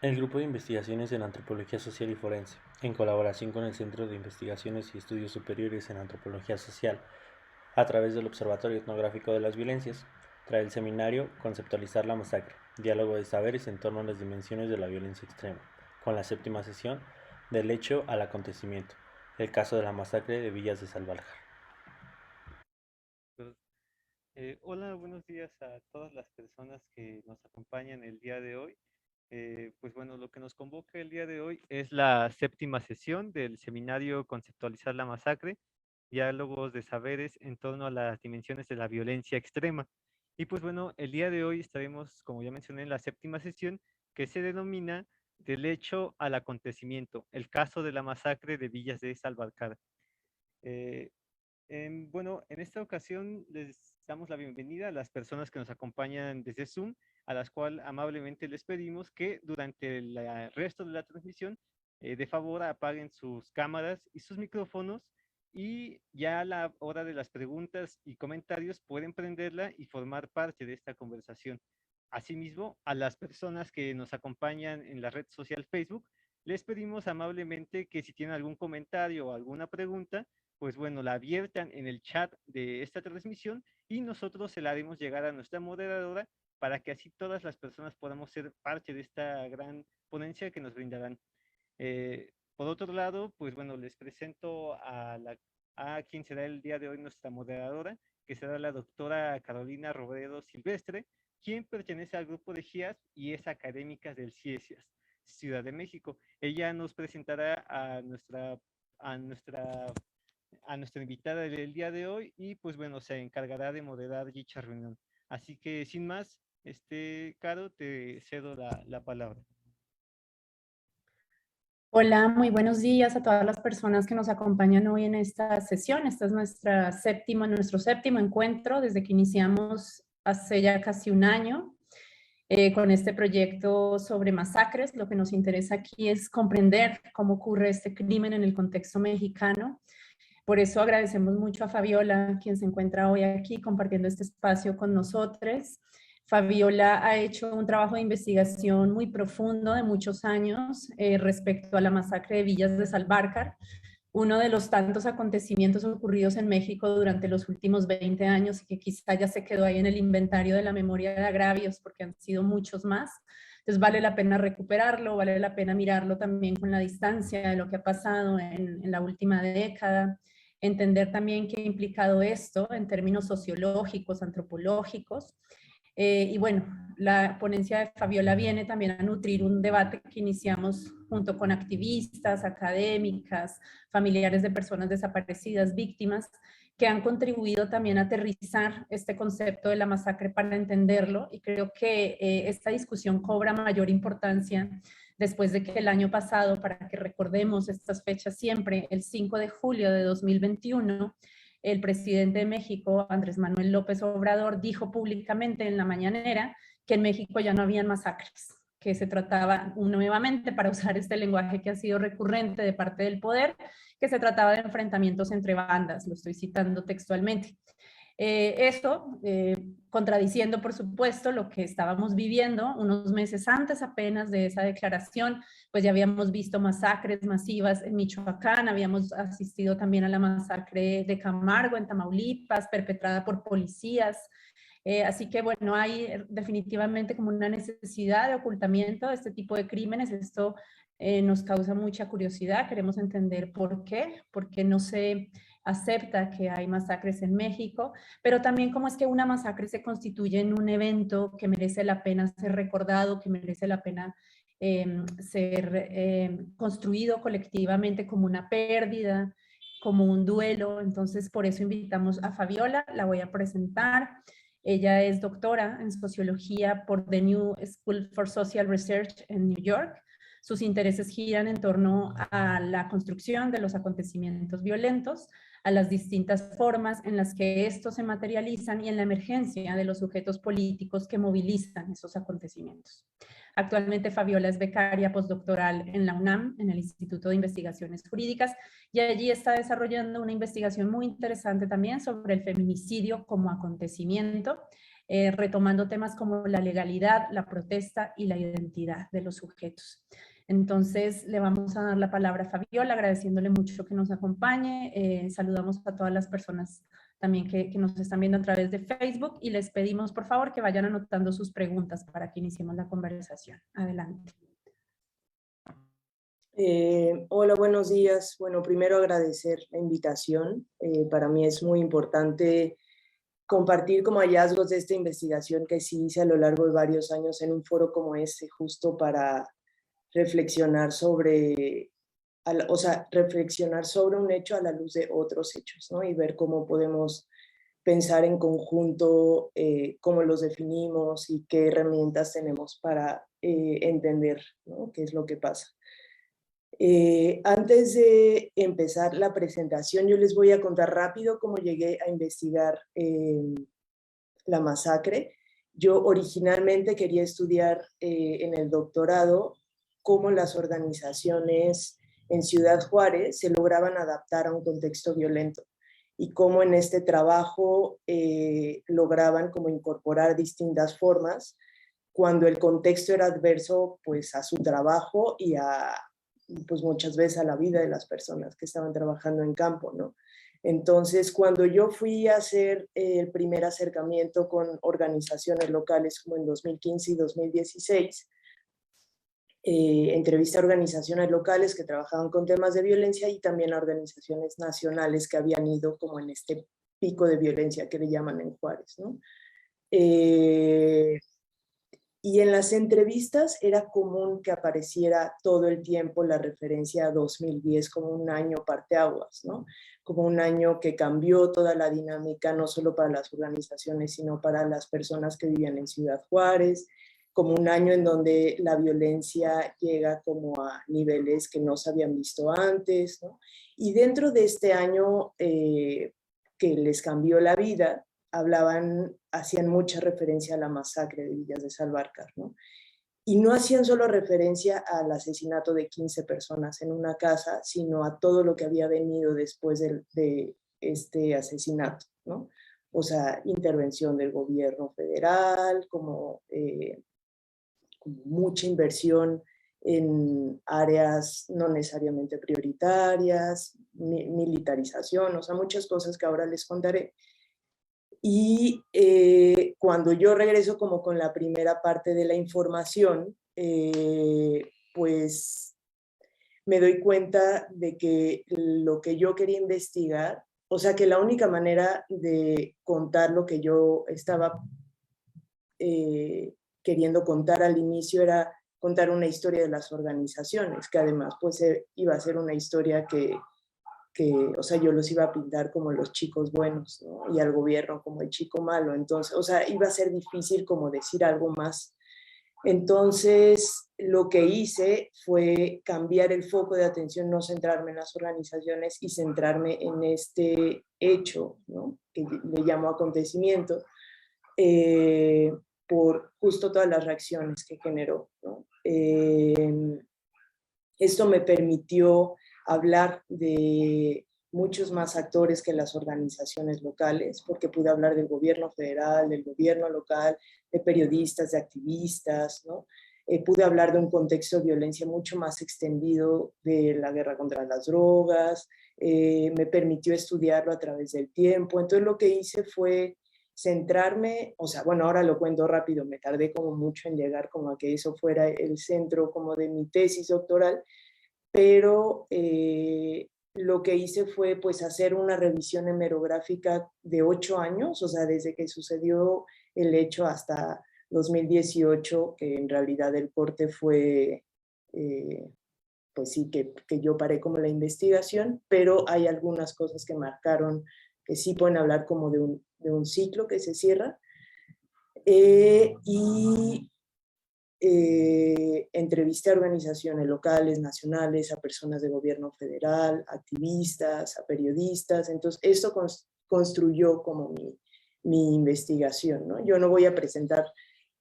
El Grupo de Investigaciones en Antropología Social y Forense, en colaboración con el Centro de Investigaciones y Estudios Superiores en Antropología Social, a través del Observatorio Etnográfico de las Violencias, trae el seminario Conceptualizar la masacre, diálogo de saberes en torno a las dimensiones de la violencia extrema, con la séptima sesión del hecho al acontecimiento, el caso de la masacre de Villas de Salvarjar. Pues, hola, buenos días a todas las personas que nos acompañan el día de hoy. Pues bueno, lo que nos convoca el día de hoy es la séptima sesión del seminario Conceptualizar la Masacre, diálogos de saberes en torno a las dimensiones de la violencia extrema. Y pues bueno, el día de hoy estaremos, como ya mencioné, en la séptima sesión que se denomina Del hecho al acontecimiento, el caso de la masacre de Villas de Salvarcar. Eh, bueno, en esta ocasión les damos la bienvenida a las personas que nos acompañan desde Zoom, a las cuales amablemente les pedimos que durante el resto de la transmisión, de favor, apaguen sus cámaras y sus micrófonos y ya a la hora de las preguntas y comentarios pueden prenderla y formar parte de esta conversación. Asimismo, a las personas que nos acompañan en la red social Facebook, les pedimos amablemente que si tienen algún comentario o alguna pregunta, pues bueno, la abiertan en el chat de esta transmisión y nosotros se la haremos llegar a nuestra moderadora para que así todas las personas podamos ser parte de esta gran ponencia que nos brindarán. Por otro lado, pues bueno, les presento a quien será el día de hoy nuestra moderadora, que será la doctora Carolina Robredo Silvestre, quien pertenece al grupo de GIAS y es académica del CIESIAS, Ciudad de México. Ella nos presentará a nuestra a nuestra invitada del día de hoy y pues bueno, se encargará de moderar dicha reunión. Así que sin más, Caro, te cedo la palabra. Hola, muy buenos días a todas las personas que nos acompañan hoy en esta sesión. Esta es nuestro séptimo encuentro desde que iniciamos hace ya casi un año con este proyecto sobre masacres. Lo que nos interesa aquí es comprender cómo ocurre este crimen en el contexto mexicano. Por eso agradecemos mucho a Fabiola, quien se encuentra hoy aquí compartiendo este espacio con nosotros. Fabiola ha hecho un trabajo de investigación muy profundo de muchos años respecto a la masacre de Villas de Salvarcar, uno de los tantos acontecimientos ocurridos en México durante los últimos 20 años y que quizá ya se quedó ahí en el inventario de la memoria de agravios porque han sido muchos más. Entonces vale la pena recuperarlo, vale la pena mirarlo también con la distancia de lo que ha pasado en la última década, entender también qué ha implicado esto en términos sociológicos, antropológicos. Y bueno, la ponencia de Fabiola viene también a nutrir un debate que iniciamos junto con activistas, académicas, familiares de personas desaparecidas, víctimas, que han contribuido también a aterrizar este concepto de la masacre para entenderlo. Y creo que esta discusión cobra mayor importancia después de que el año pasado, para que recordemos estas fechas siempre, el 5 de julio de 2021, el presidente de México, Andrés Manuel López Obrador, dijo públicamente en la mañanera que en México ya no habían masacres, que se trataba nuevamente, para usar este lenguaje que ha sido recurrente de parte del poder, que se trataba de enfrentamientos entre bandas, lo estoy citando textualmente. Esto contradiciendo, por supuesto, lo que estábamos viviendo unos meses antes apenas de esa declaración, pues ya habíamos visto masacres masivas en Michoacán, habíamos asistido también a la masacre de Camargo en Tamaulipas, perpetrada por policías. Así que bueno, hay definitivamente como una necesidad de ocultamiento de este tipo de crímenes. Esto nos causa mucha curiosidad, queremos entender por qué no se acepta que hay masacres en México, pero también cómo es que una masacre se constituye en un evento que merece la pena ser recordado, que merece la pena ser construido colectivamente como una pérdida, como un duelo. Entonces, por eso invitamos a Fabiola, la voy a presentar. Ella es doctora en sociología por The New School for Social Research en New York. Sus intereses giran en torno a la construcción de los acontecimientos violentos, a las distintas formas en las que estos se materializan y en la emergencia de los sujetos políticos que movilizan esos acontecimientos. Actualmente Fabiola es becaria postdoctoral en la UNAM, en el Instituto de Investigaciones Jurídicas, y allí está desarrollando una investigación muy interesante también sobre el feminicidio como acontecimiento retomando temas como la legalidad, la protesta y la identidad de los sujetos. Entonces, le vamos a dar la palabra a Fabiola, agradeciéndole mucho que nos acompañe. Saludamos a todas las personas también que nos están viendo a través de Facebook y les pedimos, por favor, que vayan anotando sus preguntas para que iniciemos la conversación. Adelante. Hola, buenos días. Bueno, primero agradecer la invitación. Para mí es muy importante compartir como hallazgos de esta investigación que sí hice a lo largo de varios años en un foro como este, justo para reflexionar sobre, reflexionar sobre un hecho a la luz de otros hechos, ¿no? Y ver cómo podemos pensar en conjunto, cómo los definimos y qué herramientas tenemos para entender, ¿no?, qué es lo que pasa. Antes de empezar la presentación, yo les voy a contar rápido cómo llegué a investigar la masacre. Yo originalmente quería estudiar en el doctorado cómo las organizaciones en Ciudad Juárez se lograban adaptar a un contexto violento y cómo en este trabajo lograban como incorporar distintas formas cuando el contexto era adverso pues a su trabajo y a pues muchas veces a la vida de las personas que estaban trabajando en campo, ¿no? Entonces, cuando yo fui a hacer el primer acercamiento con organizaciones locales, como en 2015 y 2016, entrevisté a organizaciones locales que trabajaban con temas de violencia y también a organizaciones nacionales que habían ido como en este pico de violencia que le llaman en Juárez, ¿no? Y en las entrevistas era común que apareciera todo el tiempo la referencia a 2010 como un año parteaguas, ¿no? Como un año que cambió toda la dinámica, no solo para las organizaciones, sino para las personas que vivían en Ciudad Juárez, como un año en donde la violencia llega como a niveles que no se habían visto antes, ¿no? Y dentro de este año que les cambió la vida, hacían mucha referencia a la masacre de Villas de Salvarcar, ¿no? Y no hacían solo referencia al asesinato de 15 personas en una casa, sino a todo lo que había venido después de este asesinato, ¿no? O sea, intervención del gobierno federal, como mucha inversión en áreas no necesariamente prioritarias, militarización, o sea, muchas cosas que ahora les contaré. Y cuando yo regreso como con la primera parte de la información, pues me doy cuenta de que lo que yo quería investigar, o sea que la única manera de contar lo que yo estaba queriendo contar al inicio era contar una historia de las organizaciones, que además pues iba a ser una historia que, o sea, yo los iba a pintar como los chicos buenos, ¿no? Y al gobierno como el chico malo. Entonces, o sea, iba a ser difícil como decir algo más. Entonces, lo que hice fue cambiar el foco de atención, no centrarme en las organizaciones y centrarme en este hecho, ¿no?, que le llamo acontecimiento, por justo todas las reacciones que generó, ¿no? Esto me permitió hablar de muchos más actores que las organizaciones locales, porque pude hablar del gobierno federal, del gobierno local, de periodistas, de activistas, ¿no? Pude hablar de un contexto de violencia mucho más extendido de la guerra contra las drogas, me permitió estudiarlo a través del tiempo. Entonces lo que hice fue centrarme, o sea, bueno, ahora lo cuento rápido, me tardé como mucho en llegar como a que eso fuera el centro como de mi tesis doctoral, pero lo que hice fue pues hacer una revisión hemerográfica de 8 años, o sea, desde que sucedió el hecho hasta 2018, que en realidad el corte fue, pues sí, que yo paré como la investigación, pero hay algunas cosas que marcaron, que sí pueden hablar como de un ciclo que se cierra. Entrevisté a organizaciones locales, nacionales, a personas de gobierno federal, activistas, a periodistas. Entonces, esto construyó como mi investigación, ¿no? Yo no voy a presentar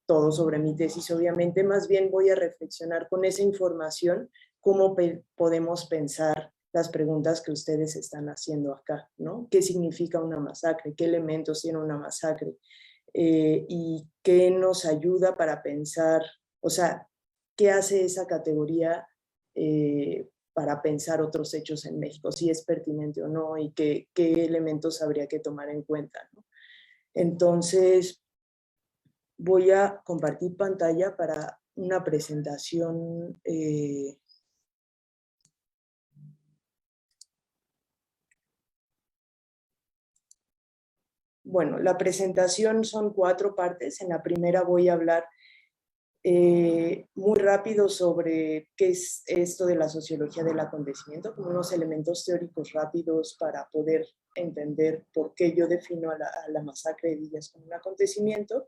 todo sobre mi tesis, obviamente, más bien voy a reflexionar con esa información cómo podemos pensar las preguntas que ustedes están haciendo acá, ¿no? ¿Qué significa una masacre? ¿Qué elementos tiene una masacre? y qué nos ayuda para pensar, o sea, qué hace esa categoría para pensar otros hechos en México, si es pertinente o no y qué elementos habría que tomar en cuenta, ¿no? Entonces, voy a compartir pantalla para una presentación. Bueno, la presentación son 4 partes. En la primera voy a hablar muy rápido sobre qué es esto de la sociología del acontecimiento, como unos elementos teóricos rápidos para poder entender por qué yo defino a la masacre de Villas como un acontecimiento,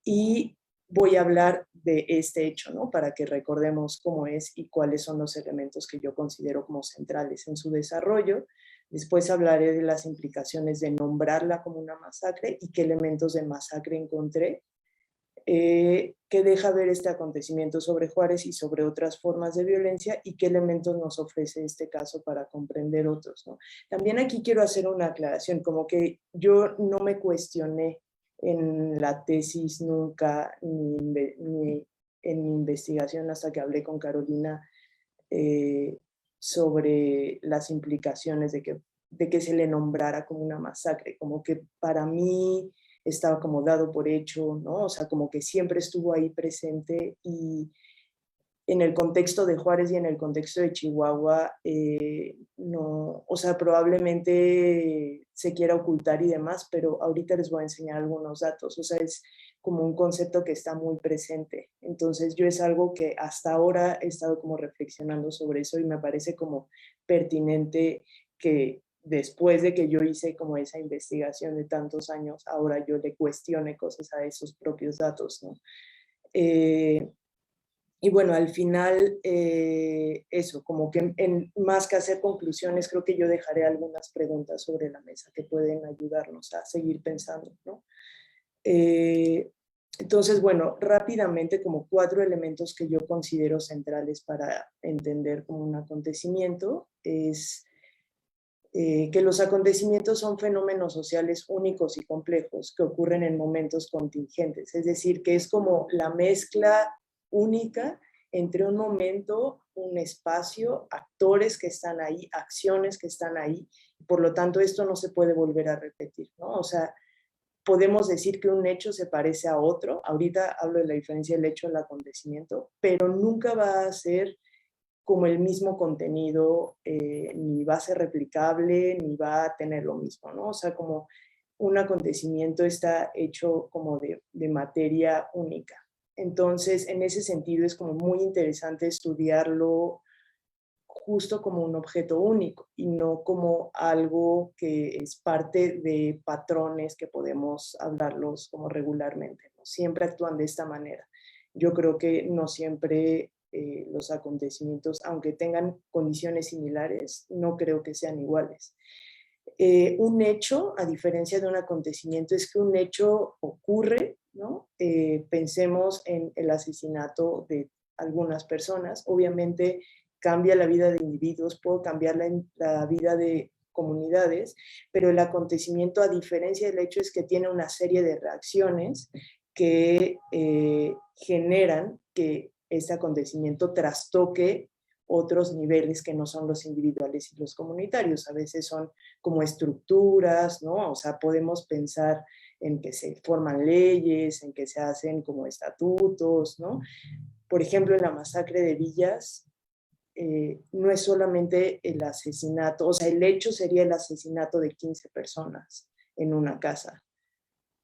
y voy a hablar de este hecho, ¿no? Para que recordemos cómo es y cuáles son los elementos que yo considero como centrales en su desarrollo. Después hablaré de las implicaciones de nombrarla como una masacre y qué elementos de masacre encontré que deja ver este acontecimiento sobre Juárez y sobre otras formas de violencia y qué elementos nos ofrece este caso para comprender otros, ¿no? También aquí quiero hacer una aclaración, como que yo no me cuestioné en la tesis nunca, ni en mi investigación hasta que hablé con Carolina sobre las implicaciones de que se le nombrara como una masacre, como que para mí estaba como dado por hecho, ¿no? O sea, como que siempre estuvo ahí presente y en el contexto de Juárez y en el contexto de Chihuahua, no, o sea, probablemente se quiera ocultar y demás, pero ahorita les voy a enseñar algunos datos, o sea, es como un concepto que está muy presente. Entonces yo es algo que hasta ahora he estado como reflexionando sobre eso y me parece como pertinente que después de que yo hice como esa investigación de tantos años, ahora yo le cuestione cosas a esos propios datos, ¿no? Y bueno, al final, eso, como que más que hacer conclusiones, creo que yo dejaré algunas preguntas sobre la mesa que pueden ayudarnos a seguir pensando, ¿no? Entonces, bueno, rápidamente como 4 elementos que yo considero centrales para entender como un acontecimiento es que los acontecimientos son fenómenos sociales únicos y complejos que ocurren en momentos contingentes, es decir, que es como la mezcla única entre un momento, un espacio, actores que están ahí, acciones que están ahí, por lo tanto esto no se puede volver a repetir, ¿no? O sea, podemos decir que un hecho se parece a otro, ahorita hablo de la diferencia del hecho al acontecimiento, pero nunca va a ser como el mismo contenido, ni va a ser replicable, ni va a tener lo mismo, ¿no? O sea, como un acontecimiento está hecho como de materia única. Entonces, en ese sentido es como muy interesante estudiarlo justo como un objeto único y no como algo que es parte de patrones que podemos hablarlos como regularmente, ¿no? Siempre actúan de esta manera. Yo creo que no siempre los acontecimientos, aunque tengan condiciones similares, no creo que sean iguales. Un hecho, a diferencia de un acontecimiento, es que un hecho ocurre, ¿no? Pensemos en el asesinato de algunas personas. Obviamente cambia la vida de individuos, puede cambiar la vida de comunidades, pero el acontecimiento, a diferencia del hecho, es que tiene una serie de reacciones que generan que ese acontecimiento trastoque otros niveles que no son los individuales y los comunitarios. A veces son como estructuras, ¿no? O sea, podemos pensar en que se forman leyes, en que se hacen como estatutos, ¿no? Por ejemplo, en la masacre de Villas, no es solamente el asesinato, o sea, el hecho sería el asesinato de 15 personas en una casa.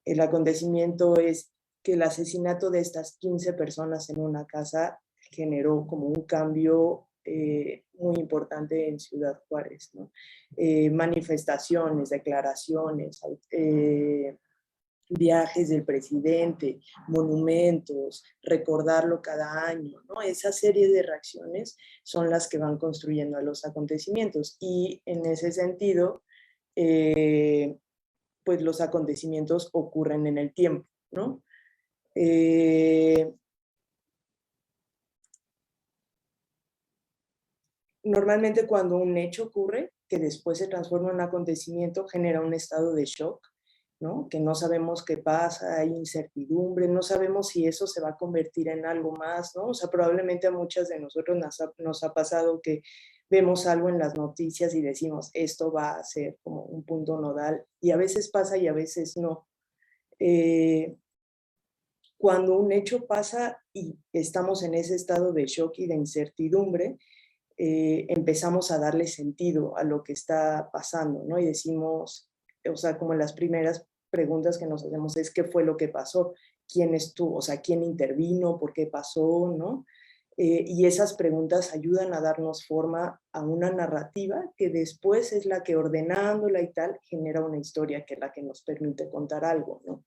El acontecimiento es que el asesinato de estas 15 personas en una casa generó como un cambio muy importante en Ciudad Juárez, ¿no? Manifestaciones, declaraciones, viajes del presidente, monumentos, recordarlo cada año, ¿no? Esa serie de reacciones son las que van construyendo a los acontecimientos y en ese sentido, pues los acontecimientos ocurren en el tiempo, ¿no? Normalmente cuando un hecho ocurre, que después se transforma en un acontecimiento, genera un estado de shock ¿no? Que no sabemos qué pasa, hay incertidumbre, no sabemos si eso se va a convertir en algo más, ¿no? O sea, probablemente a muchas de nosotros nos ha pasado que vemos algo en las noticias y decimos, esto va a ser como un punto nodal, y a veces pasa y a veces no. Cuando un hecho pasa y estamos en ese estado de shock y de incertidumbre, empezamos a darle sentido a lo que está pasando, ¿no? Y decimos, o sea, como las primeras preguntas que nos hacemos es, ¿qué fue lo que pasó? ¿Quién estuvo? O sea, ¿quién intervino? ¿Por qué pasó? ¿No? Y esas preguntas ayudan a darnos forma a una narrativa que después es la que, ordenándola y tal, genera una historia que es la que nos permite contar algo, ¿no?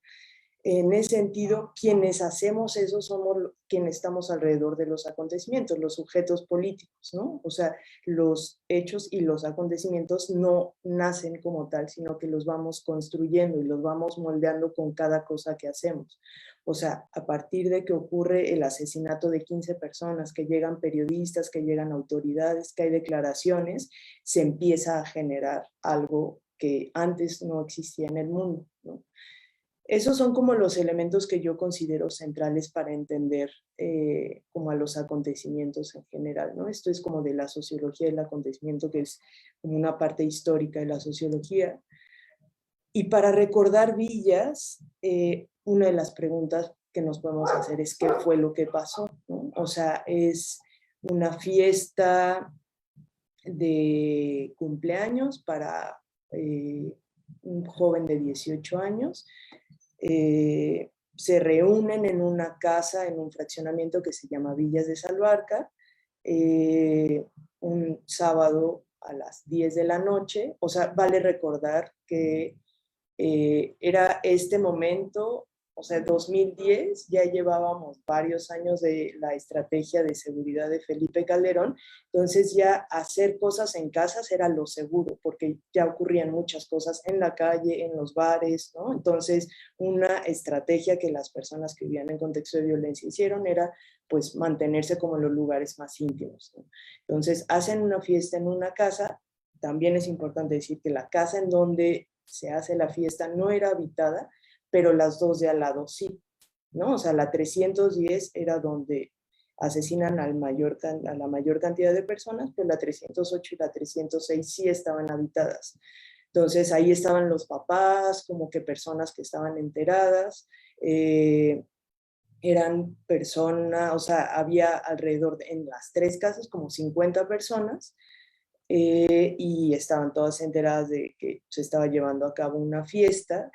En ese sentido, quienes hacemos eso somos quienes estamos alrededor de los acontecimientos, los sujetos políticos, ¿no? O sea, los hechos y los acontecimientos no nacen como tal, sino que los vamos construyendo y los vamos moldeando con cada cosa que hacemos. O sea, a partir de que ocurre el asesinato de 15 personas, que llegan periodistas, que llegan autoridades, que hay declaraciones, se empieza a generar algo que antes no existía en el mundo, ¿no? Esos son como los elementos que yo considero centrales para entender como a los acontecimientos en general, ¿no? Esto es como de la sociología del acontecimiento, que es como una parte histórica de la sociología. Y para recordar villas, una de las preguntas que nos podemos hacer es ¿qué fue lo que pasó? ¿No? O sea, es una fiesta de cumpleaños para un joven de 18 años. Se reúnen en una casa, en un fraccionamiento que se llama Villas de Salvarca, un sábado a las 10 de la noche. O sea, vale recordar que era este momento, o sea, 2010, ya llevábamos varios años de la estrategia de seguridad de Felipe Calderón, entonces ya hacer cosas en casas era lo seguro, porque ya ocurrían muchas cosas en la calle, en los bares, ¿no? Entonces, una estrategia que las personas que vivían en contexto de violencia hicieron era, pues, mantenerse como en los lugares más íntimos, ¿no? Entonces, hacen una fiesta en una casa. También es importante decir que la casa en donde se hace la fiesta no era habitada, pero las dos de al lado sí, ¿no? O sea, la 310 era donde asesinan a la mayor cantidad de personas, pero la 308 y la 306 sí estaban habitadas. Entonces ahí estaban los papás, como que personas que estaban enteradas, eran personas, o sea, había alrededor en las tres casas como 50 personas, y estaban todas enteradas de que se estaba llevando a cabo una fiesta.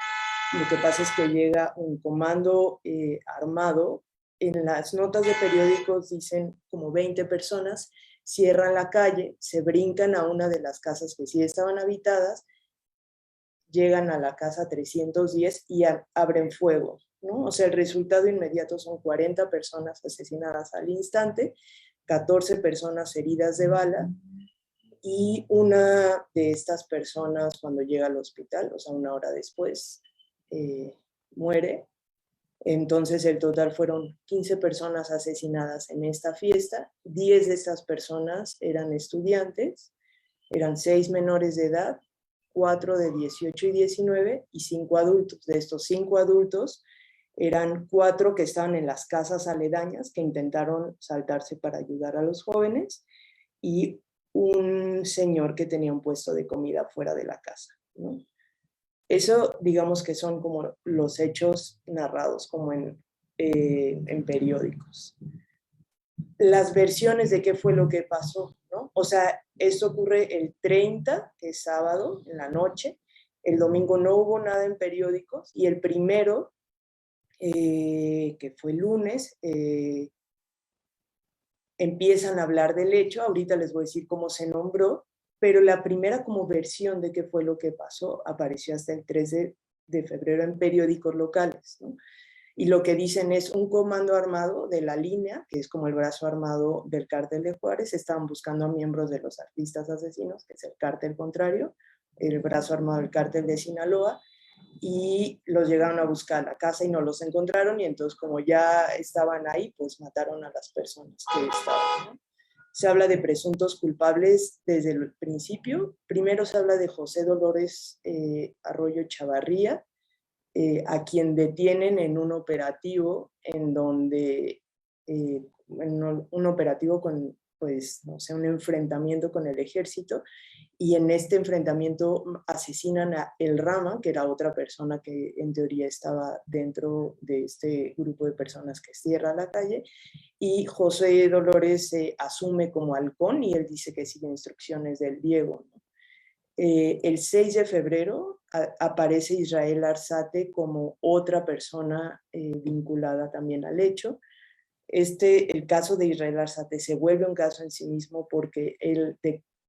Lo que pasa es que llega un comando armado. En las notas de periódicos dicen como 20 personas, cierran la calle, se brincan a una de las casas que sí estaban habitadas, llegan a la casa 310 y abren fuego, ¿no? O sea, el resultado inmediato son 40 personas asesinadas al instante, 14 personas heridas de bala, y una de estas personas, cuando llega al hospital, o sea, una hora después, muere. Entonces el total fueron 15 personas asesinadas en esta fiesta. 10 de estas personas eran estudiantes, eran 6 menores de edad, 4 de 18 y 19 y 5 adultos. De estos 5 adultos eran 4 que estaban en las casas aledañas, que intentaron saltarse para ayudar a los jóvenes, y un señor que tenía un puesto de comida fuera de la casa, ¿no? Eso, digamos que son como los hechos narrados como en periódicos. Las versiones de qué fue lo que pasó, ¿no? O sea, esto ocurre el 30, que es sábado, en la noche. El domingo no hubo nada en periódicos, y el primero, que fue lunes, empiezan a hablar del hecho. Ahorita les voy a decir cómo se nombró, pero la primera como versión de qué fue lo que pasó apareció hasta el 3 de febrero en periódicos locales, ¿no? Y lo que dicen es un comando armado de la línea, que es como el brazo armado del cártel de Juárez, estaban buscando a miembros de los artistas asesinos, que es el cártel contrario, el brazo armado del cártel de Sinaloa, y los llegaron a buscar a la casa y no los encontraron, y entonces como ya estaban ahí, pues mataron a las personas que estaban, ¿no? Se habla de presuntos culpables desde el principio. Primero se habla de José Dolores Arroyo Chavarría, a quien detienen en un operativo en donde, en un operativo con, pues, no sé, un enfrentamiento con el ejército, y en este enfrentamiento asesinan a El Rama, que era otra persona que en teoría estaba dentro de este grupo de personas que cierra la calle, y José Dolores se asume como halcón y él dice que sigue instrucciones del Diego, ¿no? El 6 de febrero aparece Israel Arzate como otra persona vinculada también al hecho. El caso de Israel Arzate se vuelve un caso en sí mismo porque él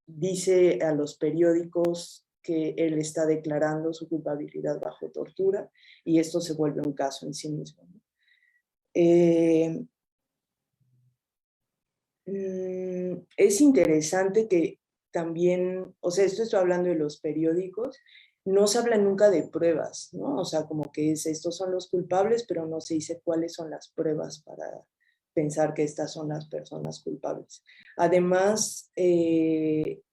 dice a los periódicos que él está declarando su culpabilidad bajo tortura, y esto se vuelve un caso en sí mismo. Es interesante que también, o sea, esto estoy hablando de los periódicos, no se habla nunca de pruebas, ¿no? O sea, como que estos son los culpables, pero no se dice cuáles son las pruebas para pensar que estas son las personas culpables. Además,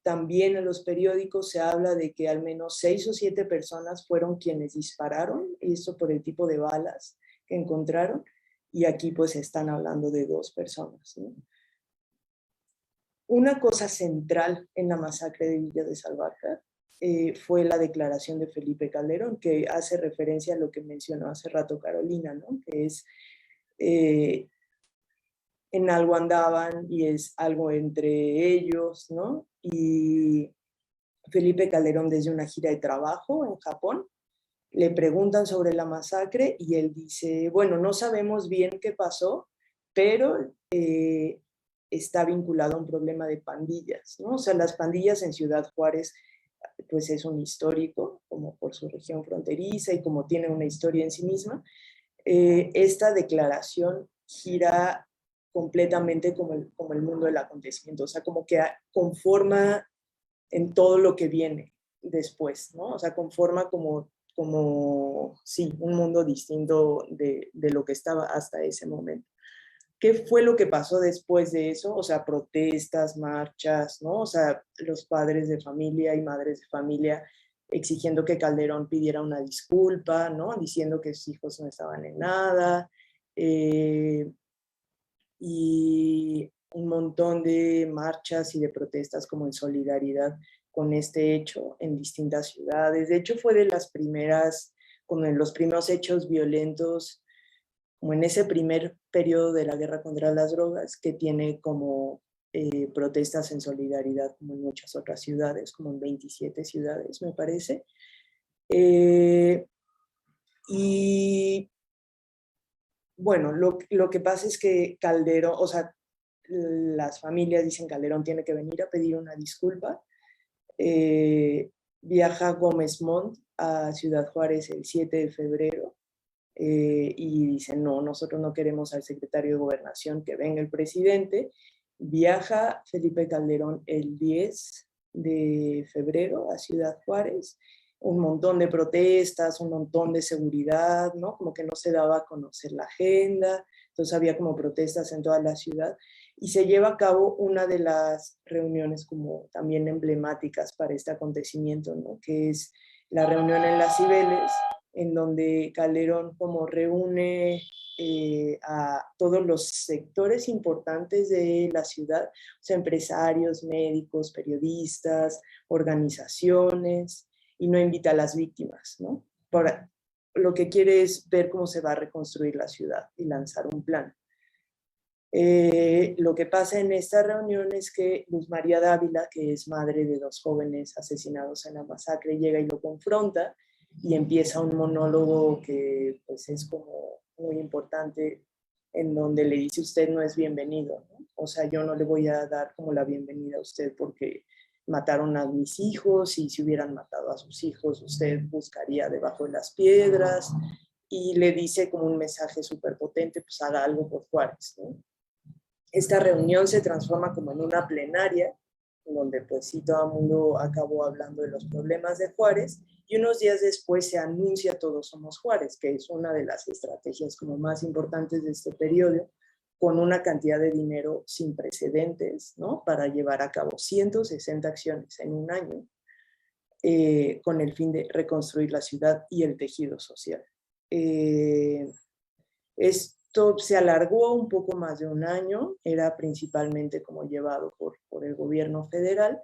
también en los periódicos se habla de que al menos 6 o 7 personas fueron quienes dispararon, y esto por el tipo de balas que encontraron, y aquí pues están hablando de 2 personas, ¿no? Una cosa central en la masacre de Villa de Salvarcar fue la declaración de Felipe Calderón, que hace referencia a lo que mencionó hace rato Carolina, ¿no? Que es en algo andaban y es algo entre ellos, ¿no? Y Felipe Calderón, desde una gira de trabajo en Japón, le preguntan sobre la masacre y él dice, bueno, no sabemos bien qué pasó, pero está vinculado a un problema de pandillas, ¿no? O sea, las pandillas en Ciudad Juárez, pues es un histórico, como por su región fronteriza y como tiene una historia en sí misma. Esta declaración gira completamente como el mundo del acontecimiento, o sea, como que conforma en todo lo que viene después, ¿no? O sea, conforma sí, un mundo distinto de lo que estaba hasta ese momento. ¿Qué fue lo que pasó después de eso? O sea, protestas, marchas, ¿no? O sea, los padres de familia y madres de familia exigiendo que Calderón pidiera una disculpa, ¿no? Diciendo que sus hijos no estaban en nada. Y un montón de marchas y de protestas como en solidaridad con este hecho en distintas ciudades. De hecho, fue de las primeras, como en los primeros hechos violentos, como en ese primer periodo de la guerra contra las drogas, que tiene como protestas en solidaridad, como en muchas otras ciudades, como en 27 ciudades, me parece. Y bueno, lo que pasa es que Calderón, o sea, las familias dicen Calderón tiene que venir a pedir una disculpa. Viaja Gómez Montt a Ciudad Juárez el 7 de febrero y dicen, no, nosotros no queremos al secretario de Gobernación, que venga el presidente. Viaja Felipe Calderón el 10 de febrero a Ciudad Juárez, un montón de protestas, un montón de seguridad, ¿no? Como que no se daba a conocer la agenda, entonces había como protestas en toda la ciudad, y se lleva a cabo una de las reuniones como también emblemáticas para este acontecimiento, ¿no? Que es la reunión en Las Cibeles, en donde Calderón como reúne a todos los sectores importantes de la ciudad, o sea, empresarios, médicos, periodistas, organizaciones, y no invita a las víctimas, ¿no? Lo que quiere es ver cómo se va a reconstruir la ciudad y lanzar un plan. Lo que pasa en esta reunión es que Luz María Dávila, que es madre de 2 jóvenes asesinados en la masacre, llega y lo confronta y empieza un monólogo que pues es como muy importante, en donde le dice, usted no es bienvenido, ¿no? O sea, yo no le voy a dar como la bienvenida a usted porque mataron a mis hijos, y si hubieran matado a sus hijos, usted buscaría debajo de las piedras, y le dice como un mensaje súper potente, pues haga algo por Juárez, ¿no? Esta reunión se transforma como en una plenaria, donde pues sí, todo el mundo acabó hablando de los problemas de Juárez, y unos días después se anuncia Todos Somos Juárez, que es una de las estrategias como más importantes de este periodo, con una cantidad de dinero sin precedentes, ¿no? Para llevar a cabo 160 acciones en un año, con el fin de reconstruir la ciudad y el tejido social. Esto se alargó un poco más de un año, era principalmente como llevado por el gobierno federal,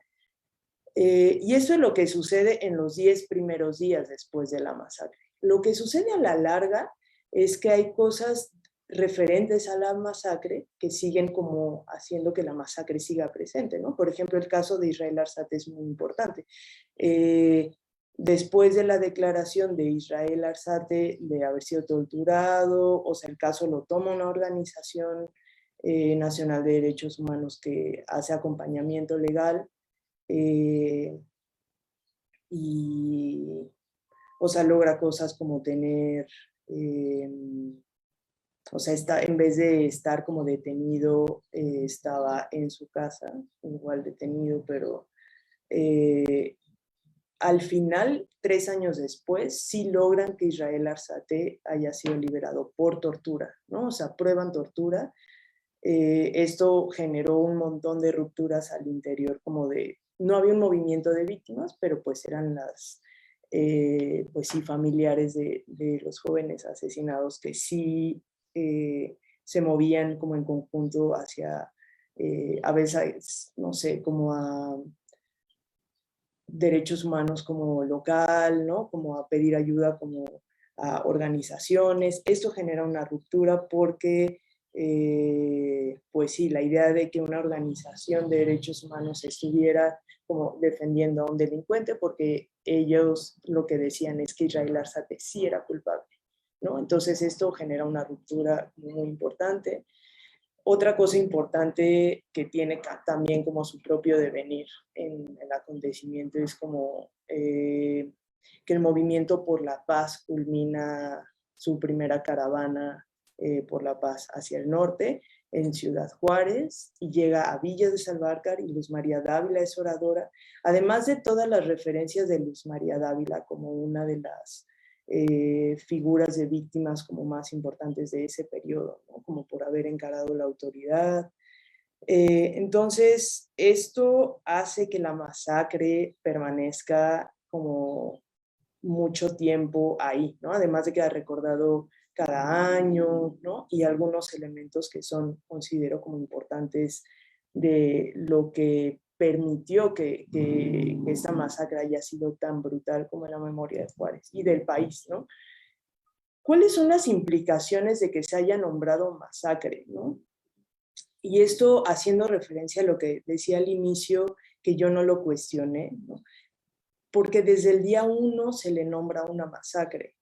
y eso es lo que sucede en los 10 primeros días después de la masacre. Lo que sucede a la larga es que hay cosas referentes a la masacre que siguen como haciendo que la masacre siga presente, ¿no? Por ejemplo, el caso de Israel Arzate es muy importante. Después de la declaración de Israel Arzate de haber sido torturado, o sea, el caso lo toma una organización nacional de derechos humanos que hace acompañamiento legal, y, o sea, logra cosas como tener, o sea, en vez de estar como detenido, estaba en su casa, igual detenido, pero al final, 3 años después, sí logran que Israel Arzate haya sido liberado por tortura, ¿no? O sea, prueban tortura. Esto generó un montón de rupturas al interior, como de, no había un movimiento de víctimas, pero pues eran pues sí, familiares de los jóvenes asesinados que sí se movían como en conjunto hacia, a veces, no sé, como a derechos humanos como local, ¿no? Como a pedir ayuda como a organizaciones. Esto genera una ruptura porque, pues sí, la idea de que una organización de derechos humanos estuviera como defendiendo a un delincuente, porque ellos lo que decían es que Israel Arzate sí era culpable, ¿no? Entonces esto genera una ruptura muy importante. Otra cosa importante que tiene también como su propio devenir en el acontecimiento es como que el movimiento por la paz culmina su primera caravana por la paz hacia el norte en Ciudad Juárez y llega a Villa de Salvarcar, y Luz María Dávila es oradora, además de todas las referencias de Luz María Dávila como una de las figuras de víctimas como más importantes de ese periodo, ¿no? Como por haber encarado la autoridad. Entonces, esto hace que la masacre permanezca como mucho tiempo ahí, ¿no? Además de que ha recordado cada año, ¿no? Y algunos elementos que son, considero como importantes de lo que permitió que esta masacre haya sido tan brutal como en la memoria de Juárez y del país, ¿no? ¿Cuáles son las implicaciones de que se haya nombrado masacre, ¿no? Y esto haciendo referencia a lo que decía al inicio, que yo no lo cuestioné, ¿no? Porque desde el día 1 se le nombra una masacre.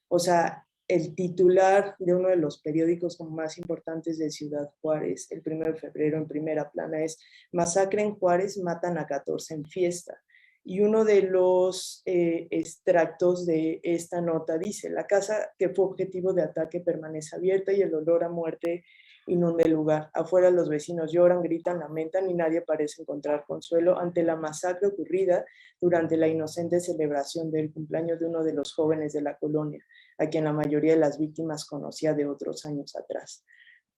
O sea, el titular de uno de los periódicos más importantes de Ciudad Juárez, el 1 de febrero en primera plana, es Masacre en Juárez, matan a 14 en fiesta. Y uno de los extractos de esta nota dice: la casa que fue objetivo de ataque permanece abierta y el olor a muerte inunda el lugar. Afuera los vecinos lloran, gritan, lamentan y nadie parece encontrar consuelo ante la masacre ocurrida durante la inocente celebración del cumpleaños de uno de los jóvenes de la colonia, a quien la mayoría de las víctimas conocía de otros años atrás.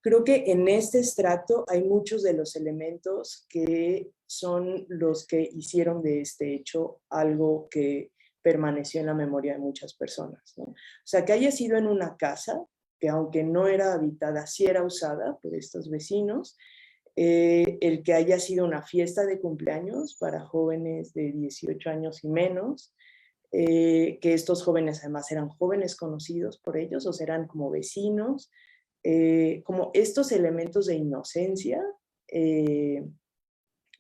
Creo que en este extracto hay muchos de los elementos que son los que hicieron de este hecho algo que permaneció en la memoria de muchas personas, ¿no? O sea, que haya sido en una casa que, aunque no era habitada, sí era usada por estos vecinos, el que haya sido una fiesta de cumpleaños para jóvenes de 18 años y menos, que estos jóvenes además eran jóvenes conocidos por ellos, o sea, eran como vecinos, como estos elementos de inocencia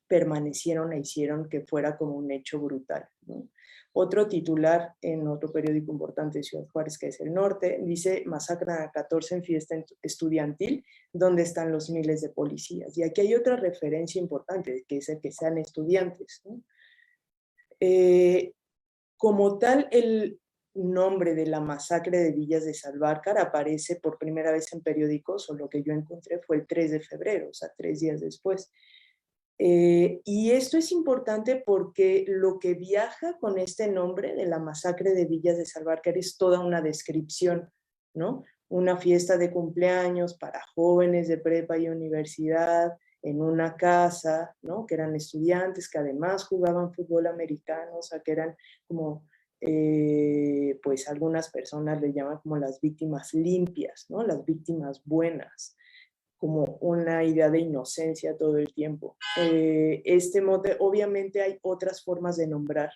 permanecieron e hicieron que fuera como un hecho brutal, ¿no? Otro titular en otro periódico importante de Ciudad Juárez, que es El Norte, dice: masacran a 14 en fiesta estudiantil, ¿dónde están los miles de policías? Y aquí hay otra referencia importante, que es el que sean estudiantes, ¿no? Como tal, el nombre de la masacre de Villas de Salvarcar aparece por primera vez en periódicos, o lo que yo encontré fue el 3 de febrero, o sea, 3 días después. Y esto es importante porque lo que viaja con este nombre de la masacre de Villas de Salvarcar es toda una descripción, ¿no? Una fiesta de cumpleaños para jóvenes de prepa y universidad en una casa, ¿no? Que eran estudiantes, que además jugaban fútbol americano, o sea, que eran como pues algunas personas le llaman como las víctimas limpias, ¿no? Las víctimas buenas, como una idea de inocencia todo el tiempo. Este mote, obviamente hay otras formas de nombrar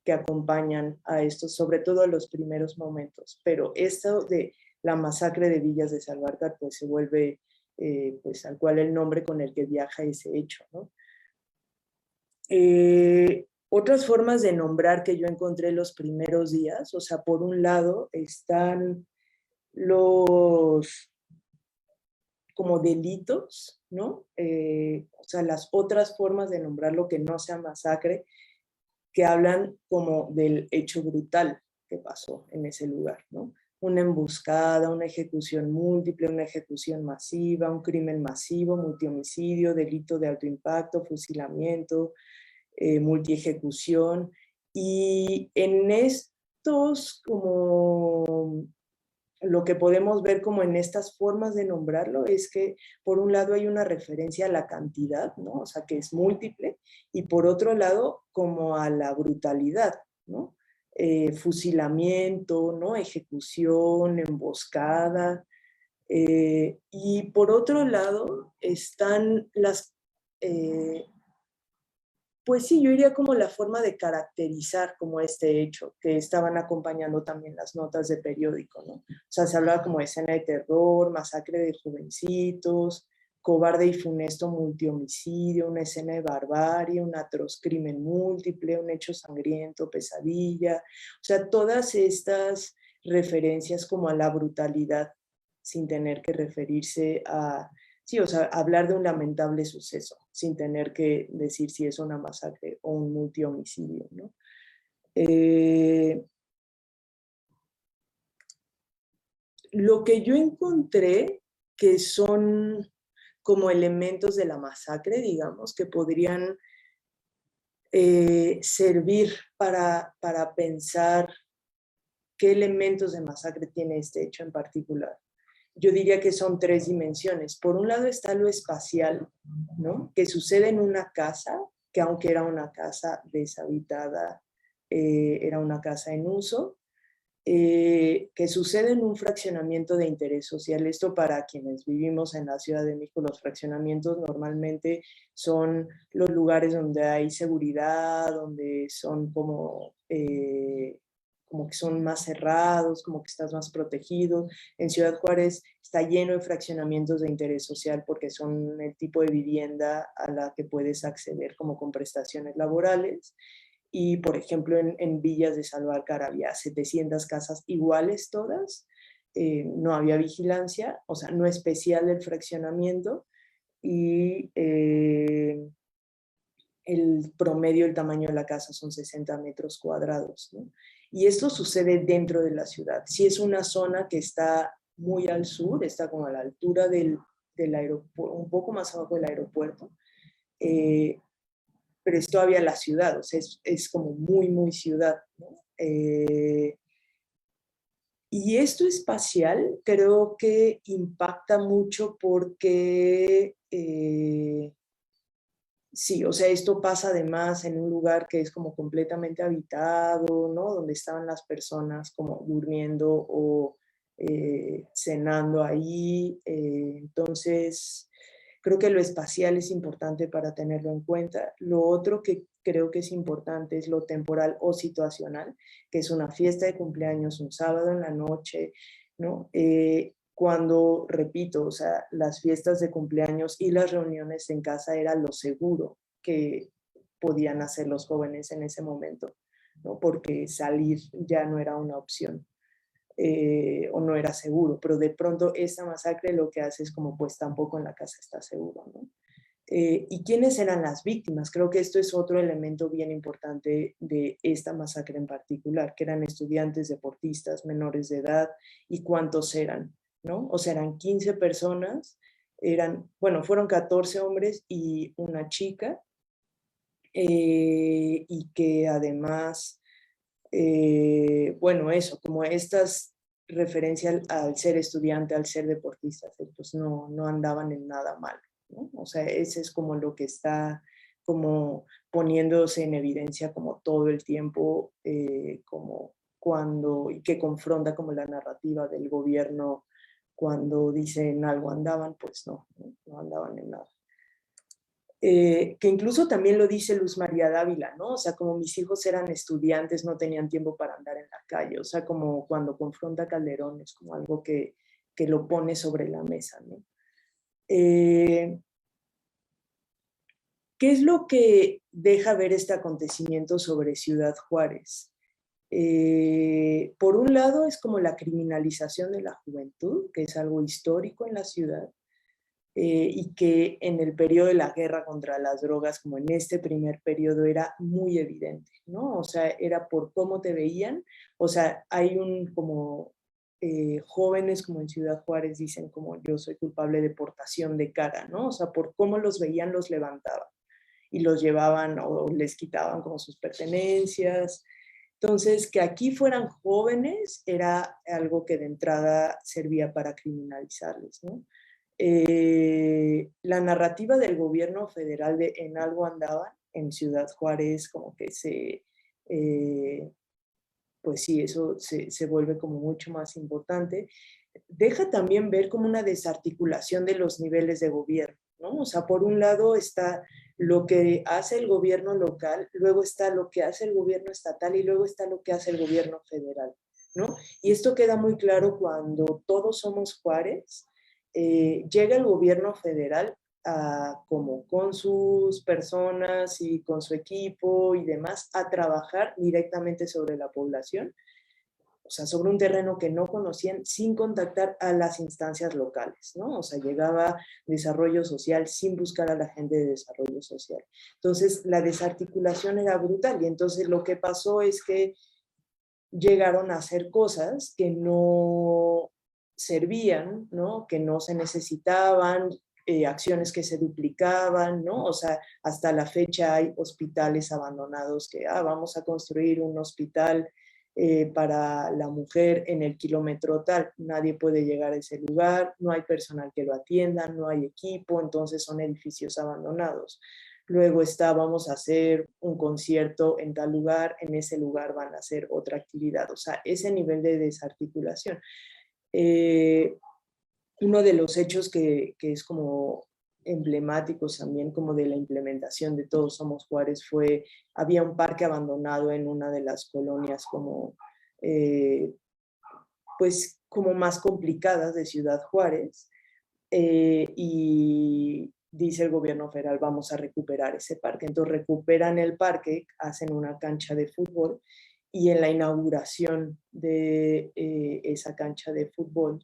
que acompañan a esto, sobre todo a los primeros momentos, pero esto de la masacre de Villas de Salvarcar pues se vuelve pues tal cual el nombre con el que viaja ese hecho, ¿no? Otras formas de nombrar que yo encontré los primeros días, o sea, por un lado están los como delitos, ¿no? O sea, las otras formas de nombrar lo que no sea masacre, que hablan como del hecho brutal que pasó en ese lugar, ¿no? Una emboscada, una ejecución múltiple, una ejecución masiva, un crimen masivo, multihomicidio, delito de alto impacto, fusilamiento, multiejecución. Y en estos como lo que podemos ver como en estas formas de nombrarlo es que por un lado hay una referencia a la cantidad, ¿no? O sea, que es múltiple, y por otro lado como a la brutalidad, ¿no? Fusilamiento, ¿no? Ejecución, emboscada. Y por otro lado están las... pues sí, yo diría como la forma de caracterizar como este hecho, que estaban acompañando también las notas de periódico, ¿no? O sea, se hablaba como de escena de terror, masacre de jovencitos, cobarde y funesto multihomicidio, una escena de barbarie, un atroz crimen múltiple, un hecho sangriento, pesadilla. O sea, todas estas referencias como a la brutalidad, sin tener que referirse a... Sí, o sea, hablar de un lamentable suceso, sin tener que decir si es una masacre o un multihomicidio, ¿no? Lo que yo encontré que son como elementos de la masacre, digamos, que podrían servir para pensar qué elementos de masacre tiene este hecho en particular. Yo diría que son tres dimensiones. Por un lado está lo espacial, ¿no? Que sucede en una casa, que aunque era una casa deshabitada, era una casa en uso, que sucede en un fraccionamiento de interés social. Esto para quienes vivimos en la Ciudad de México, los fraccionamientos normalmente son los lugares donde hay seguridad, donde son como que son más cerrados, como que estás más protegido. En Ciudad Juárez está lleno de fraccionamientos de interés social porque son el tipo de vivienda a la que puedes acceder como con prestaciones laborales. Y, por ejemplo, en Villas de Salvarcar había 700 casas iguales todas, no había vigilancia, o sea, no especial del fraccionamiento, y el promedio, el tamaño de la casa son 60 metros cuadrados, ¿no? Y esto sucede dentro de la ciudad. Si es una zona que está muy al sur, está como a la altura del aeropuerto, un poco más abajo del aeropuerto, pero es todavía la ciudad, o sea, es como muy, muy ciudad, ¿no? Y esto espacial creo que impacta mucho porque sí, o sea, esto pasa además en un lugar que es como completamente habitado, ¿no? Donde estaban las personas como durmiendo o cenando ahí. Entonces, creo que lo espacial es importante para tenerlo en cuenta. Lo otro que creo que es importante es lo temporal o situacional, que es una fiesta de cumpleaños un sábado en la noche, ¿no? Cuando, repito, o sea, las fiestas de cumpleaños y las reuniones en casa era lo seguro que podían hacer los jóvenes en ese momento, ¿no? Porque salir ya no era una opción. O no era seguro, pero de pronto esta masacre lo que hace es como pues tampoco en la casa está seguro, ¿no? ¿Y quiénes eran las víctimas? Creo que esto es otro elemento bien importante de esta masacre en particular, que eran estudiantes, deportistas, menores de edad, y cuántos eran, ¿no? O sea, eran 15 personas, fueron 14 hombres y una chica, y que además bueno, eso, como estas referencias al ser estudiante, al ser deportista, pues no andaban en nada mal, ¿no? O sea, ese es como lo que está como poniéndose en evidencia como todo el tiempo, como cuando, y que confronta como la narrativa del gobierno cuando dicen algo andaban, pues no andaban en nada. Que incluso también lo dice Luz María Dávila, ¿no? O sea, como mis hijos eran estudiantes, no tenían tiempo para andar en la calle, o sea, como cuando confronta a Calderón, es como algo que lo pone sobre la mesa, ¿no? ¿Qué es lo que deja ver este acontecimiento sobre Ciudad Juárez? Por un lado es como la criminalización de la juventud, que es algo histórico en la ciudad, y que en el periodo de la guerra contra las drogas, como en este primer periodo, era muy evidente, ¿no? O sea, era por cómo te veían, o sea, hay como jóvenes como en Ciudad Juárez dicen como yo soy culpable de portación de cara, ¿no? O sea, por cómo los veían los levantaban y los llevaban o les quitaban como sus pertenencias. Entonces, que aquí fueran jóvenes era algo que de entrada servía para criminalizarles, ¿no? La narrativa del gobierno federal de en algo andaban en Ciudad Juárez, como que pues sí, eso se vuelve como mucho más importante. Deja también ver como una desarticulación de los niveles de gobierno, ¿no? O sea, por un lado está lo que hace el gobierno local, luego está lo que hace el gobierno estatal y luego está lo que hace el gobierno federal, ¿no? Y esto queda muy claro cuando Todos Somos Juárez, llega el gobierno federal como con sus personas y con su equipo y demás a trabajar directamente sobre la población, o sea, sobre un terreno que no conocían sin contactar a las instancias locales, ¿no? O sea, llegaba desarrollo social sin buscar a la gente de desarrollo social. Entonces, la desarticulación era brutal y entonces lo que pasó es que llegaron a hacer cosas que no servían, ¿no? Que no se necesitaban, acciones que se duplicaban, ¿no? O sea, hasta la fecha hay hospitales abandonados que, vamos a construir un hospital para la mujer en el kilómetro tal, nadie puede llegar a ese lugar, no hay personal que lo atienda, no hay equipo, entonces son edificios abandonados. Luego vamos a hacer un concierto en tal lugar, en ese lugar van a hacer otra actividad, o sea, ese nivel de desarticulación. Uno de los hechos que es como emblemáticos también como de la implementación de Todos Somos Juárez había un parque abandonado en una de las colonias como, pues como más complicadas de Ciudad Juárez, y dice el gobierno federal, vamos a recuperar ese parque. Entonces recuperan el parque, hacen una cancha de fútbol y en la inauguración de esa cancha de fútbol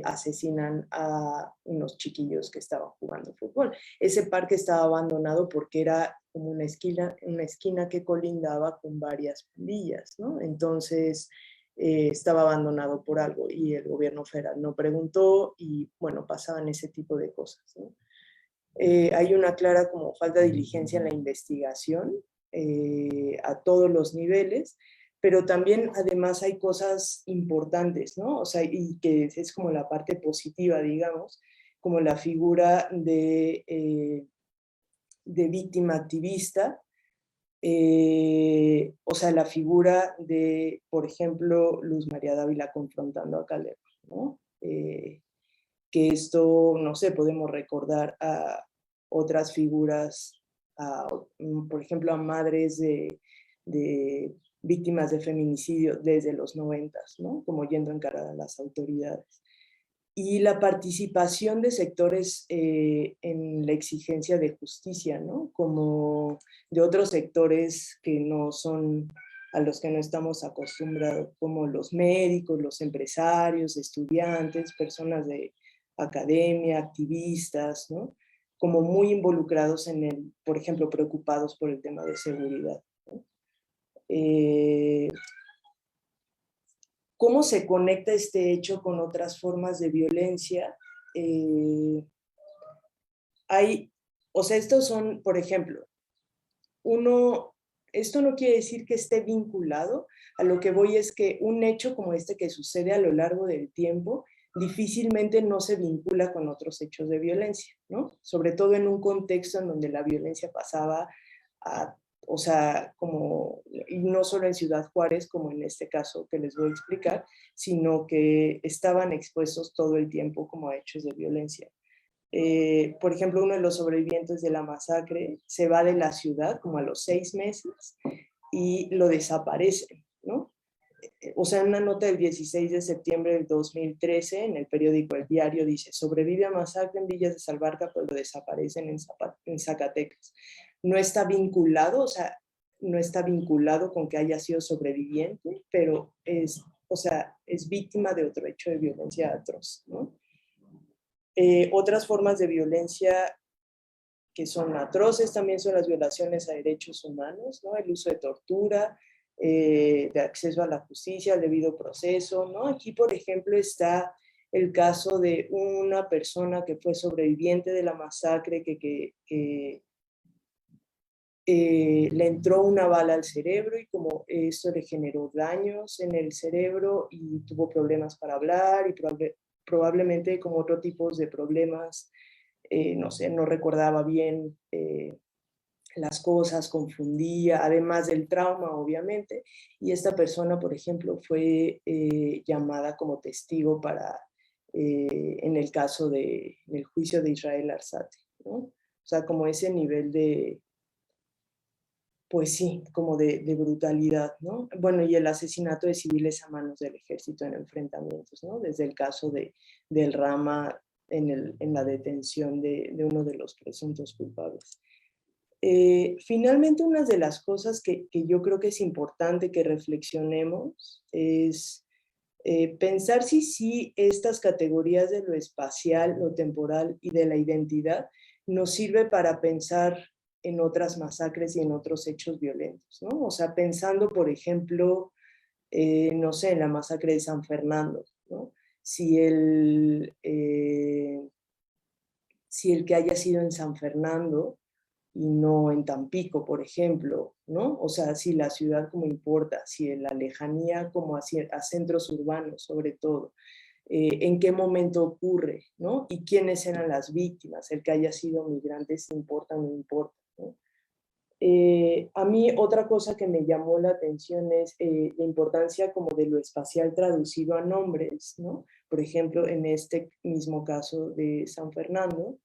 asesinan a unos chiquillos que estaban jugando fútbol. Ese parque estaba abandonado porque era como una esquina que colindaba con varias pandillas, ¿no? Entonces estaba abandonado por algo y el gobierno federal no preguntó y bueno, pasaban ese tipo de cosas, ¿no? Hay una clara como falta de diligencia en la investigación a todos los niveles, pero también además hay cosas importantes, ¿no? O sea, y que es como la parte positiva, digamos, como la figura de víctima activista, o sea, la figura de, por ejemplo, Luz María Dávila confrontando a Calderón, ¿no? Que esto, no sé, podemos recordar a otras figuras, por ejemplo, a madres de víctimas de feminicidio desde los 90, ¿no? Como yendo a encarar a las autoridades. Y la participación de sectores en la exigencia de justicia, ¿no? Como de otros sectores que no son a los que no estamos acostumbrados, como los médicos, los empresarios, estudiantes, personas de academia, activistas, ¿no? Como muy involucrados por ejemplo, preocupados por el tema de seguridad, ¿no? ¿Cómo se conecta este hecho con otras formas de violencia? O sea, estos son, por ejemplo, esto no quiere decir que esté vinculado, a lo que voy es que un hecho como este que sucede a lo largo del tiempo difícilmente no se vincula con otros hechos de violencia, ¿no? Sobre todo en un contexto en donde la violencia pasaba a, o sea, como, y no solo en Ciudad Juárez, como en este caso que les voy a explicar, sino que estaban expuestos todo el tiempo como a hechos de violencia. Por ejemplo, uno de los sobrevivientes de la masacre se va de la ciudad como a los 6 meses y lo desaparecen, ¿no? O sea, en una nota del 16 de septiembre del 2013 en el periódico El Diario dice: sobrevive a masacre en Villas de Salvarca, pero lo desaparecen en Zacatecas. No está vinculado, o sea, no está vinculado con que haya sido sobreviviente, pero es, o sea, es víctima de otro hecho de violencia atroz, ¿no? Otras formas de violencia que son atroces también son las violaciones a derechos humanos, ¿no? El uso de tortura, de acceso a la justicia, al debido proceso, ¿no? Aquí, por ejemplo, está el caso de una persona que fue sobreviviente de la masacre, que le entró una bala al cerebro y como esto le generó daños en el cerebro y tuvo problemas para hablar y probablemente como otro tipo de problemas, no sé, no recordaba bien las cosas, confundía, además del trauma, obviamente, y esta persona, por ejemplo, fue llamada como testigo para, en el caso en el juicio de Israel Arzate, ¿no? O sea, como ese nivel de, pues sí, como de brutalidad, ¿no? Bueno, y el asesinato de civiles a manos del ejército en enfrentamientos, ¿no? Desde el caso del Rama en la detención de uno de los presuntos culpables. Finalmente, una de las cosas que yo creo que es importante que reflexionemos es pensar si estas categorías de lo espacial, lo temporal y de la identidad nos sirve para pensar en otras masacres y en otros hechos violentos, ¿no? O sea, pensando, por ejemplo, no sé, en la masacre de San Fernando, ¿no? Si si el que haya sido en San Fernando y no en Tampico, por ejemplo, ¿no? O sea, si la ciudad como importa, si la lejanía como a centros urbanos, sobre todo, en qué momento ocurre, ¿no? Y quiénes eran las víctimas, el que haya sido migrante, si importa o no importa, ¿no? A mí otra cosa que me llamó la atención es la importancia como de lo espacial traducido a nombres, ¿no? Por ejemplo, en este mismo caso de San Fernando,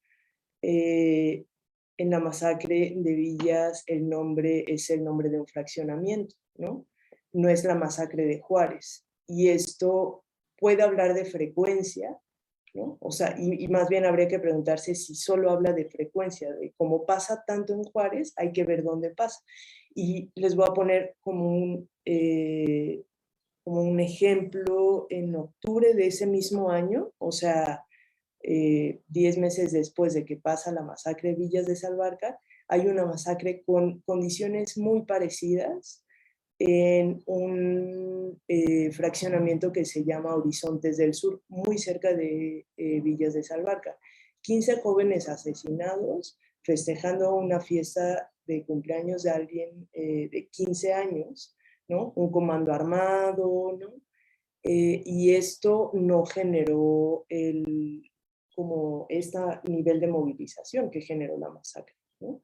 en la masacre de Villas el nombre es el nombre de un fraccionamiento, ¿no? No es la masacre de Juárez. Y esto puede hablar de frecuencia, ¿no? O sea, y más bien habría que preguntarse si solo habla de frecuencia, de cómo pasa tanto en Juárez, hay que ver dónde pasa. Y les voy a poner como un ejemplo en octubre de ese mismo año, o sea, 10 meses después de que pasa la masacre de Villas de Salvarca, hay una masacre con condiciones muy parecidas en un fraccionamiento que se llama Horizontes del Sur, muy cerca de Villas de Salvarca. 15 jóvenes asesinados festejando una fiesta de cumpleaños de alguien de 15 años, ¿no? Un comando armado, ¿no? Y esto no generó como este nivel de movilización que generó la masacre, ¿no?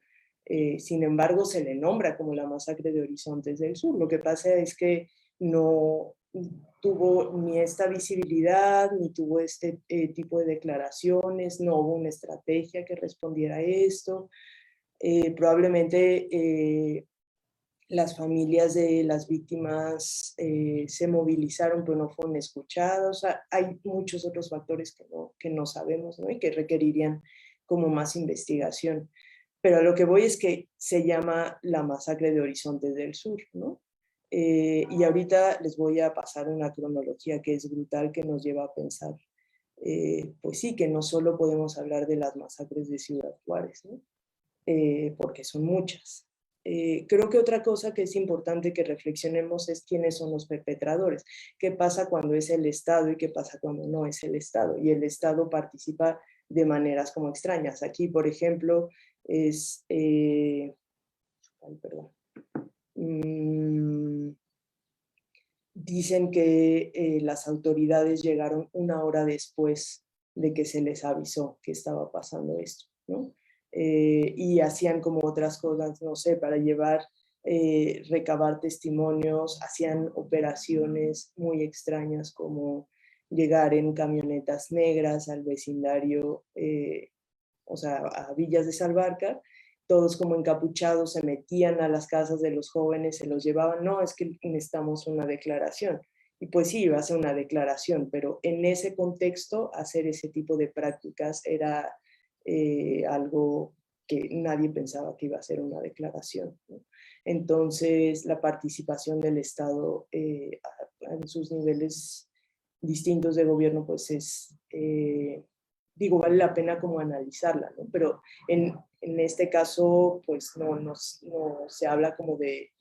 Sin embargo, se le nombra como la masacre de Horizontes del Sur. Lo que pasa es que no tuvo ni esta visibilidad, ni tuvo este tipo de declaraciones, no hubo una estrategia que respondiera a esto. Probablemente las familias de las víctimas se movilizaron, pero no fueron escuchados. O sea, hay muchos otros factores que no sabemos, ¿no? Y que requerirían como más investigación. Pero a lo que voy es que se llama la masacre de Horizontes del Sur, ¿no? Y ahorita les voy a pasar una cronología que es brutal, que nos lleva a pensar, pues sí, que no solo podemos hablar de las masacres de Ciudad Juárez, ¿no? Porque son muchas. Creo que otra cosa que es importante que reflexionemos es quiénes son los perpetradores, qué pasa cuando es el Estado y qué pasa cuando no es el Estado, y el Estado participa de maneras como extrañas. Aquí, por ejemplo, es, dicen que las autoridades llegaron 1 hora después de que se les avisó que estaba pasando esto, ¿no? Y hacían como otras cosas, no sé, para recabar testimonios, hacían operaciones muy extrañas como llegar en camionetas negras al vecindario, o sea, a Villas de Salvarcar, todos como encapuchados se metían a las casas de los jóvenes, se los llevaban, no, es que necesitamos una declaración. Y pues sí, iba a ser una declaración, pero en ese contexto hacer ese tipo de prácticas era algo que nadie pensaba que iba a ser una declaración, ¿no? Entonces, la participación del Estado en sus niveles distintos de gobierno, pues digo, vale la pena como analizarla, ¿no? Pero en este caso, pues no se habla como de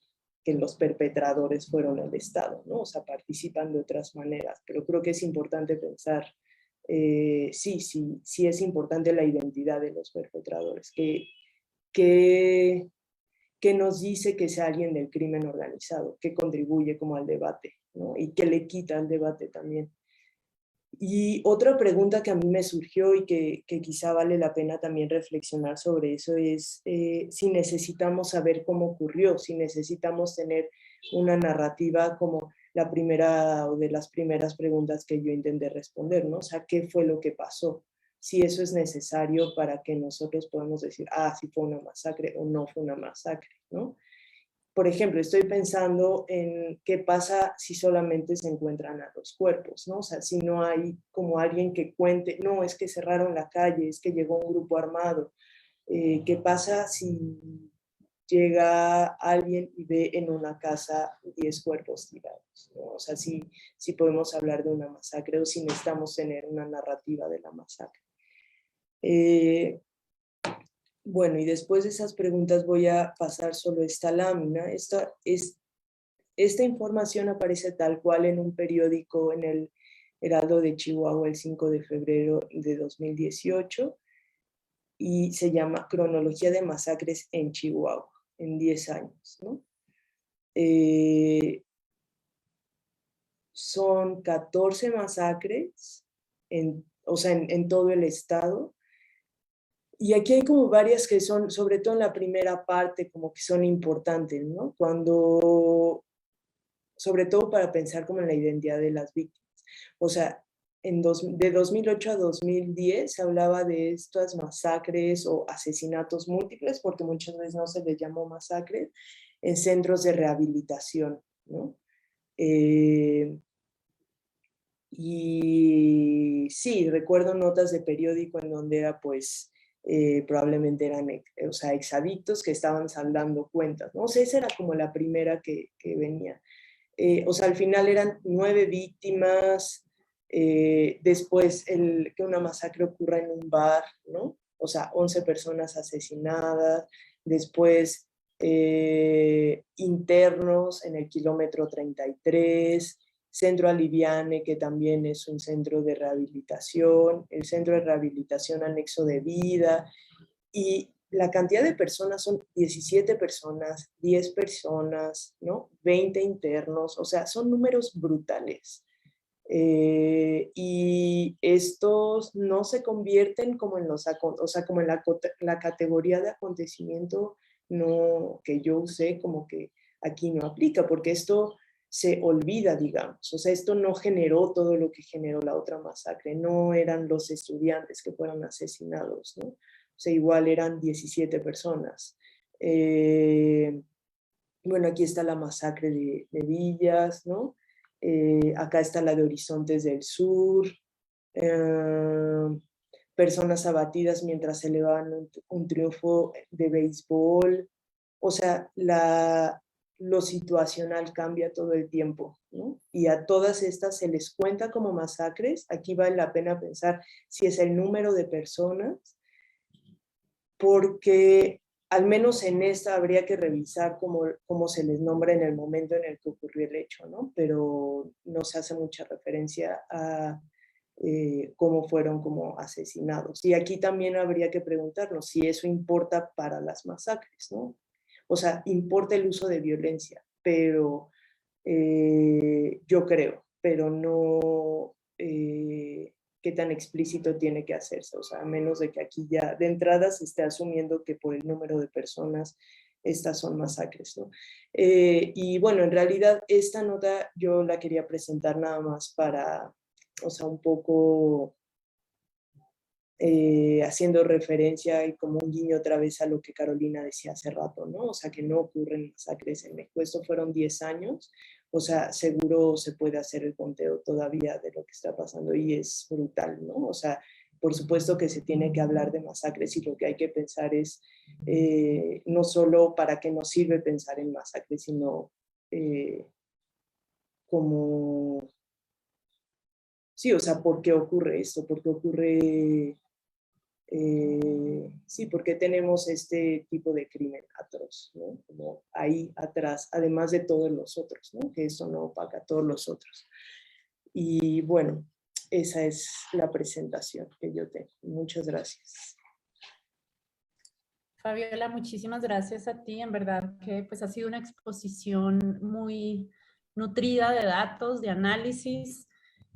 que los perpetradores fueron el Estado, ¿no? O sea, participan de otras maneras, pero creo que es importante pensar, sí es importante la identidad de los perpetradores, que nos dice que sea alguien del crimen organizado, que contribuye como al debate, ¿no? Y que le quita al debate también. Y otra pregunta que a mí me surgió y que quizá vale la pena también reflexionar sobre eso es si necesitamos saber cómo ocurrió, si necesitamos tener una narrativa como la primera o de las primeras preguntas que yo intenté responder, ¿no? O sea, ¿qué fue lo que pasó? Si eso es necesario para que nosotros podamos decir, sí fue una masacre o no fue una masacre, ¿no? Por ejemplo, estoy pensando en qué pasa si solamente se encuentran a los cuerpos, ¿no? O sea, si no hay como alguien que cuente, no, es que cerraron la calle, es que llegó un grupo armado. ¿Qué pasa si llega alguien y ve en una casa 10 cuerpos tirados, ¿no? O sea, si podemos hablar de una masacre o si necesitamos tener una narrativa de la masacre. Bueno, y después de esas preguntas voy a pasar solo esta lámina. Esta información aparece tal cual en un periódico en el Heraldo de Chihuahua el 5 de febrero de 2018 y se llama Cronología de Masacres en Chihuahua en 10 años, ¿no? Son 14 masacres, o sea, en todo el estado. Y aquí hay como varias que son, sobre todo en la primera parte, como que son importantes, ¿no? Sobre todo para pensar como en la identidad de las víctimas. O sea, de 2008 a 2010 se hablaba de estas masacres o asesinatos múltiples, porque muchas veces no se les llamó masacres, en centros de rehabilitación, ¿no? Y sí, recuerdo notas de periódico en donde era pues probablemente eran o sea, exadictos que estaban saldando cuentas, ¿no? O sea, esa era como la primera que venía. O sea, al final eran 9 víctimas, después que una masacre ocurra en un bar, ¿no? O sea, 11 personas asesinadas, después internos en el kilómetro 33, Centro Aliviane, que también es un centro de rehabilitación, el centro de rehabilitación anexo de vida, y la cantidad de personas son 17 personas, 10 personas, ¿no? 20 internos, o sea, son números brutales. Y estos no se convierten como en o sea, como en la categoría de acontecimiento no, que yo usé, como que aquí no aplica, porque esto se olvida, digamos. O sea, esto no generó todo lo que generó la otra masacre, no eran los estudiantes que fueron asesinados, ¿no? O sea, igual eran 17 personas. Bueno, aquí está la masacre de Villas, ¿no? Acá está la de Horizontes del Sur. Personas abatidas mientras celebraban un triunfo de béisbol. O sea, lo situacional cambia todo el tiempo, ¿no? Y a todas estas se les cuenta como masacres. Aquí vale la pena pensar si es el número de personas, porque al menos en esta habría que revisar cómo se les nombra en el momento en el que ocurrió el hecho, ¿no? Pero no se hace mucha referencia a cómo fueron como asesinados. Y aquí también habría que preguntarnos si eso importa para las masacres, ¿no? O sea, importa el uso de violencia, pero yo creo, pero no qué tan explícito tiene que hacerse, o sea, a menos de que aquí ya de entrada se esté asumiendo que por el número de personas estas son masacres, ¿no? Y bueno, en realidad esta nota yo la quería presentar nada más para, o sea, un poco haciendo referencia y como un guiño otra vez a lo que Carolina decía hace rato, ¿no? O sea, que no ocurren masacres en México. Esto fueron 10 años, o sea, seguro se puede hacer el conteo todavía de lo que está pasando y es brutal, ¿no? O sea, por supuesto que se tiene que hablar de masacres y lo que hay que pensar es no solo para qué nos sirve pensar en masacres, sino como... Sí, o sea, ¿por qué ocurre esto? ¿Por qué ocurre... sí, porque tenemos este tipo de crimen atroz, ¿no? Como ahí atrás, además de todos los otros, ¿no? Que eso no opaca a todos los otros. Y bueno, esa es la presentación que yo tengo. Muchas gracias. Fabiola, muchísimas gracias a ti. En verdad que pues ha sido una exposición muy nutrida de datos, de análisis,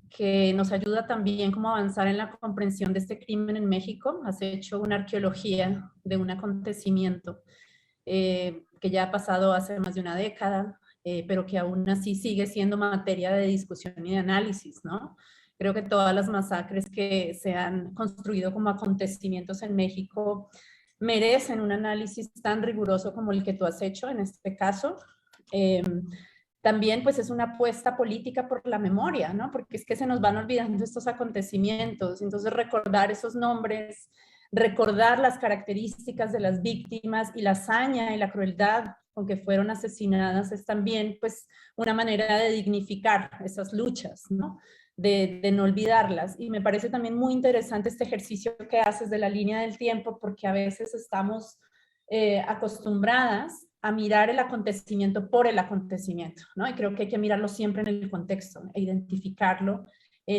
que nos ayuda también como a avanzar en la comprensión de este crimen en México. Has hecho una arqueología de un acontecimiento que ya ha pasado hace más de una década, pero que aún así sigue siendo materia de discusión y de análisis, ¿no? Creo que todas las masacres que se han construido como acontecimientos en México merecen un análisis tan riguroso como el que tú has hecho en este caso. También pues es una apuesta política por la memoria, ¿no? Porque es que se nos van olvidando estos acontecimientos, entonces recordar esos nombres, recordar las características de las víctimas y la hazaña y la crueldad con que fueron asesinadas es también pues una manera de dignificar esas luchas, ¿no? De no olvidarlas. Y me parece también muy interesante este ejercicio que haces de la línea del tiempo, porque a veces estamos acostumbradas a mirar el acontecimiento por el acontecimiento, ¿no? Y creo que hay que mirarlo siempre en el contexto, e identificarlo,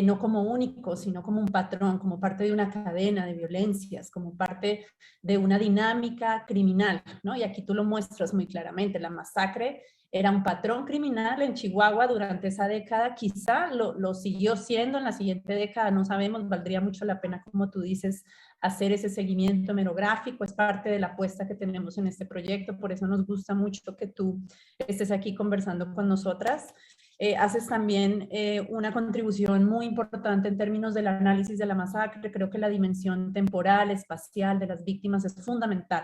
no como único, sino como un patrón, como parte de una cadena de violencias, como parte de una dinámica criminal, ¿no? Y aquí tú lo muestras muy claramente, la masacre era un patrón criminal en Chihuahua durante esa década, quizá lo siguió siendo en la siguiente década, no sabemos, valdría mucho la pena, como tú dices, hacer ese seguimiento hemerográfico, es parte de la apuesta que tenemos en este proyecto, por eso nos gusta mucho que tú estés aquí conversando con nosotras. Haces también una contribución muy importante en términos del análisis de la masacre, creo que la dimensión temporal, espacial de las víctimas es fundamental.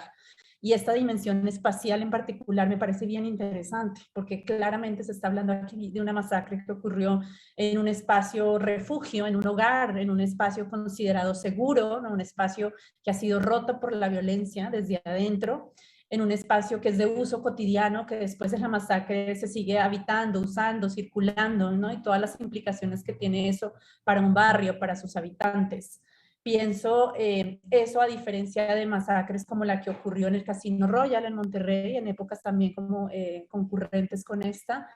Y esta dimensión espacial en particular me parece bien interesante, porque claramente se está hablando aquí de una masacre que ocurrió en un espacio refugio, en un hogar, en un espacio considerado seguro, ¿no? Un espacio que ha sido roto por la violencia desde adentro, en un espacio que es de uso cotidiano, que después de la masacre se sigue habitando, usando, circulando, ¿no? Y todas las implicaciones que tiene eso para un barrio, para sus habitantes. Pienso eso a diferencia de masacres como la que ocurrió en el Casino Royal en Monterrey, en épocas también como concurrentes con esta,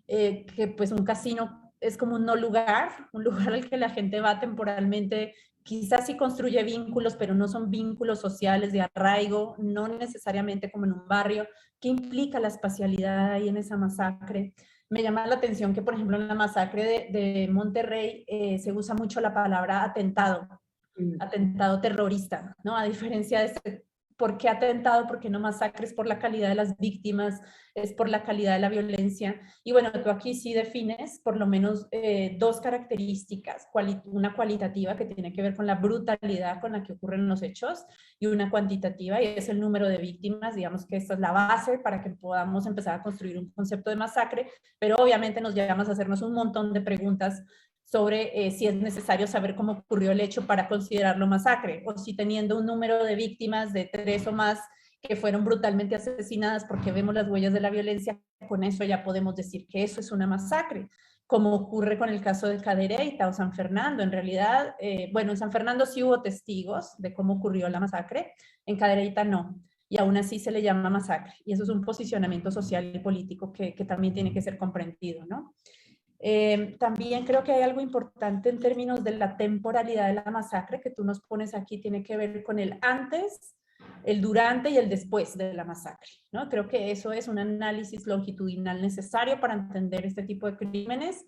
que pues un casino es como un no lugar, un lugar al que la gente va temporalmente, quizás sí construye vínculos, pero no son vínculos sociales de arraigo, no necesariamente como en un barrio. ¿Qué implica la espacialidad ahí en esa masacre? Me llama la atención que, por ejemplo, en la masacre de Monterrey se usa mucho la palabra atentado terrorista, ¿no? A diferencia de este, ¿por qué atentado? ¿Por qué no masacres? Por la calidad de las víctimas, es por la calidad de la violencia. Y bueno, tú aquí sí defines por lo menos dos características, una cualitativa que tiene que ver con la brutalidad con la que ocurren los hechos y una cuantitativa, y es el número de víctimas. Digamos que esta es la base para que podamos empezar a construir un concepto de masacre, pero obviamente nos llevamos a hacernos un montón de preguntas sobre si es necesario saber cómo ocurrió el hecho para considerarlo masacre, o si teniendo un número de víctimas de 3 o más que fueron brutalmente asesinadas porque vemos las huellas de la violencia, con eso ya podemos decir que eso es una masacre, como ocurre con el caso de Cadereyta o San Fernando. En realidad, bueno, en San Fernando sí hubo testigos de cómo ocurrió la masacre, en Cadereyta no, y aún así se le llama masacre, y eso es un posicionamiento social y político que también tiene que ser comprendido, ¿no? También creo que hay algo importante en términos de la temporalidad de la masacre que tú nos pones aquí, tiene que ver con el antes el durante y el después de la masacre, ¿no? Creo que eso es un análisis longitudinal necesario para entender este tipo de crímenes,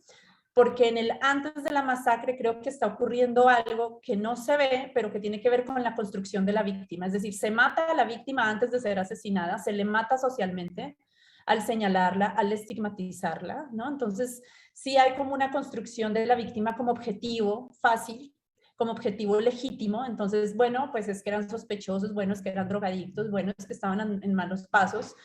porque en el antes de la masacre creo que está ocurriendo algo que no se ve, pero que tiene que ver con la construcción de la víctima. Es decir, se mata a la víctima antes de ser asesinada, se le mata socialmente al señalarla, al estigmatizarla, ¿no? Entonces, sí hay como una construcción de la víctima como objetivo fácil, como objetivo legítimo. Entonces, bueno, pues es que eran sospechosos, bueno, es que eran drogadictos, bueno, es que estaban en malos pasos.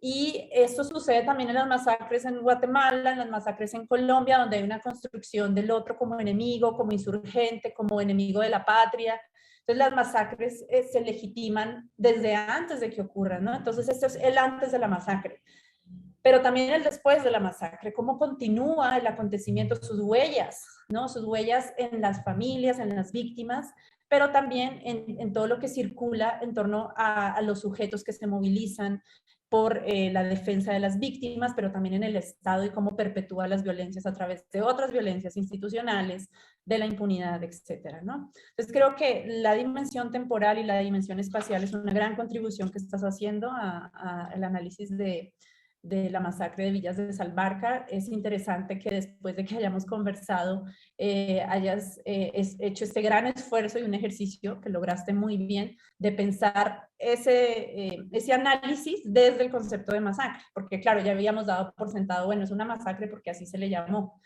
Y esto sucede también en las masacres en Guatemala, en las masacres en Colombia, donde hay una construcción del otro como enemigo, como insurgente, como enemigo de la patria. Entonces las masacres se legitiman desde antes de que ocurran, ¿no? Entonces esto es el antes de la masacre. Pero también el después de la masacre, cómo continúa el acontecimiento, sus huellas, ¿no? Sus huellas en las familias, en las víctimas, pero también en todo lo que circula en torno a los sujetos que se movilizan por la defensa de las víctimas, pero también en el Estado y cómo perpetúa las violencias a través de otras violencias institucionales, de la impunidad, etcétera, ¿no? Entonces creo que la dimensión temporal y la dimensión espacial es una gran contribución que estás haciendo al análisis de la masacre de Villas de Salvarcar. Es interesante que después de que hayamos conversado hayas hecho este gran esfuerzo y un ejercicio que lograste muy bien de pensar ese análisis desde el concepto de masacre, porque claro, ya habíamos dado por sentado, bueno, es una masacre porque así se le llamó.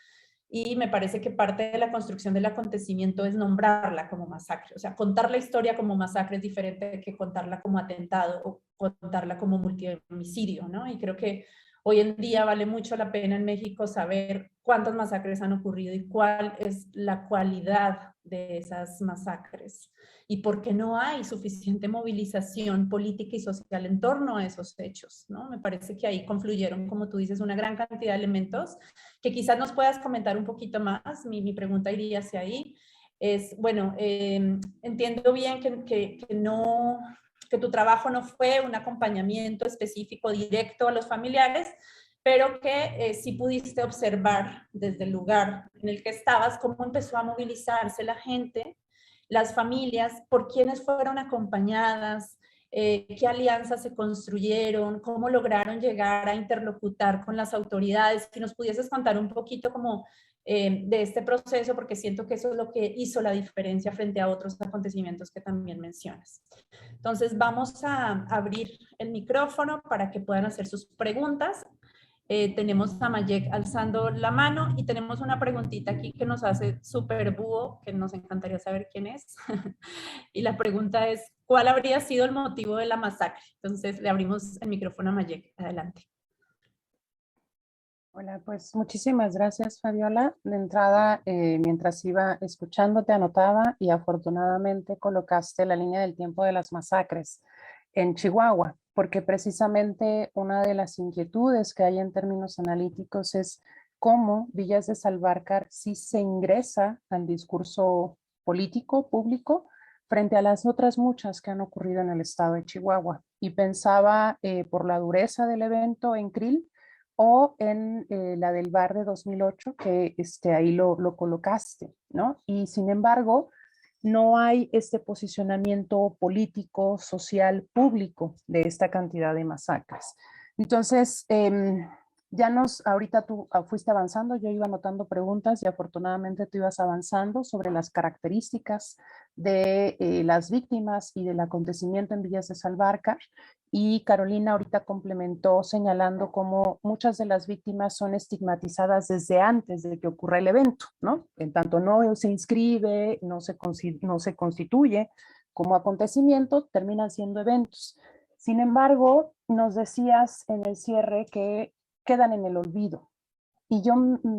Y me parece que parte de la construcción del acontecimiento es nombrarla como masacre. O sea, contar la historia como masacre es diferente que contarla como atentado o contarla como multihomicidio, ¿no? Y creo que hoy en día vale mucho la pena en México saber cuántas masacres han ocurrido y cuál es la cualidad de esas masacres y por qué no hay suficiente movilización política y social en torno a esos hechos, ¿no? Me parece que ahí confluyeron, como tú dices, una gran cantidad de elementos que quizás nos puedas comentar un poquito más. Mi pregunta iría hacia ahí. Es, bueno, entiendo bien que tu trabajo no fue un acompañamiento específico directo a los familiares, pero que sí pudiste observar desde el lugar en el que estabas cómo empezó a movilizarse la gente, las familias, por quiénes fueron acompañadas, qué alianzas se construyeron, cómo lograron llegar a interlocutar con las autoridades. Si nos pudieses contar un poquito como de este proceso, porque siento que eso es lo que hizo la diferencia frente a otros acontecimientos que también mencionas. Entonces vamos a abrir el micrófono para que puedan hacer sus preguntas. Tenemos a Mayek alzando la mano y tenemos una preguntita aquí que nos hace Super Búho, que nos encantaría saber quién es. Y la pregunta es, ¿cuál habría sido el motivo de la masacre? Entonces le abrimos el micrófono a Mayek. Adelante. Hola, pues muchísimas gracias, Fabiola. De entrada, mientras iba escuchándote, anotaba y afortunadamente colocaste la línea del tiempo de las masacres en Chihuahua, porque precisamente una de las inquietudes que hay en términos analíticos es cómo Villas de Salvarcar sí se ingresa al discurso político, público, frente a las otras muchas que han ocurrido en el estado de Chihuahua. Y pensaba por la dureza del evento en Krill, o en la del bar de 2008, que ahí lo colocaste, ¿no? Y sin embargo, no hay este posicionamiento político, social, público de esta cantidad de masacres. Entonces, ahorita tú fuiste avanzando, yo iba anotando preguntas y afortunadamente tú ibas avanzando sobre las características de las víctimas y del acontecimiento en Villas de Salvarcar. Y Carolina ahorita complementó señalando cómo muchas de las víctimas son estigmatizadas desde antes de que ocurra el evento, ¿no? En tanto no se inscribe, no se constituye como acontecimiento, terminan siendo eventos. Sin embargo, nos decías en el cierre que quedan en el olvido. Y yo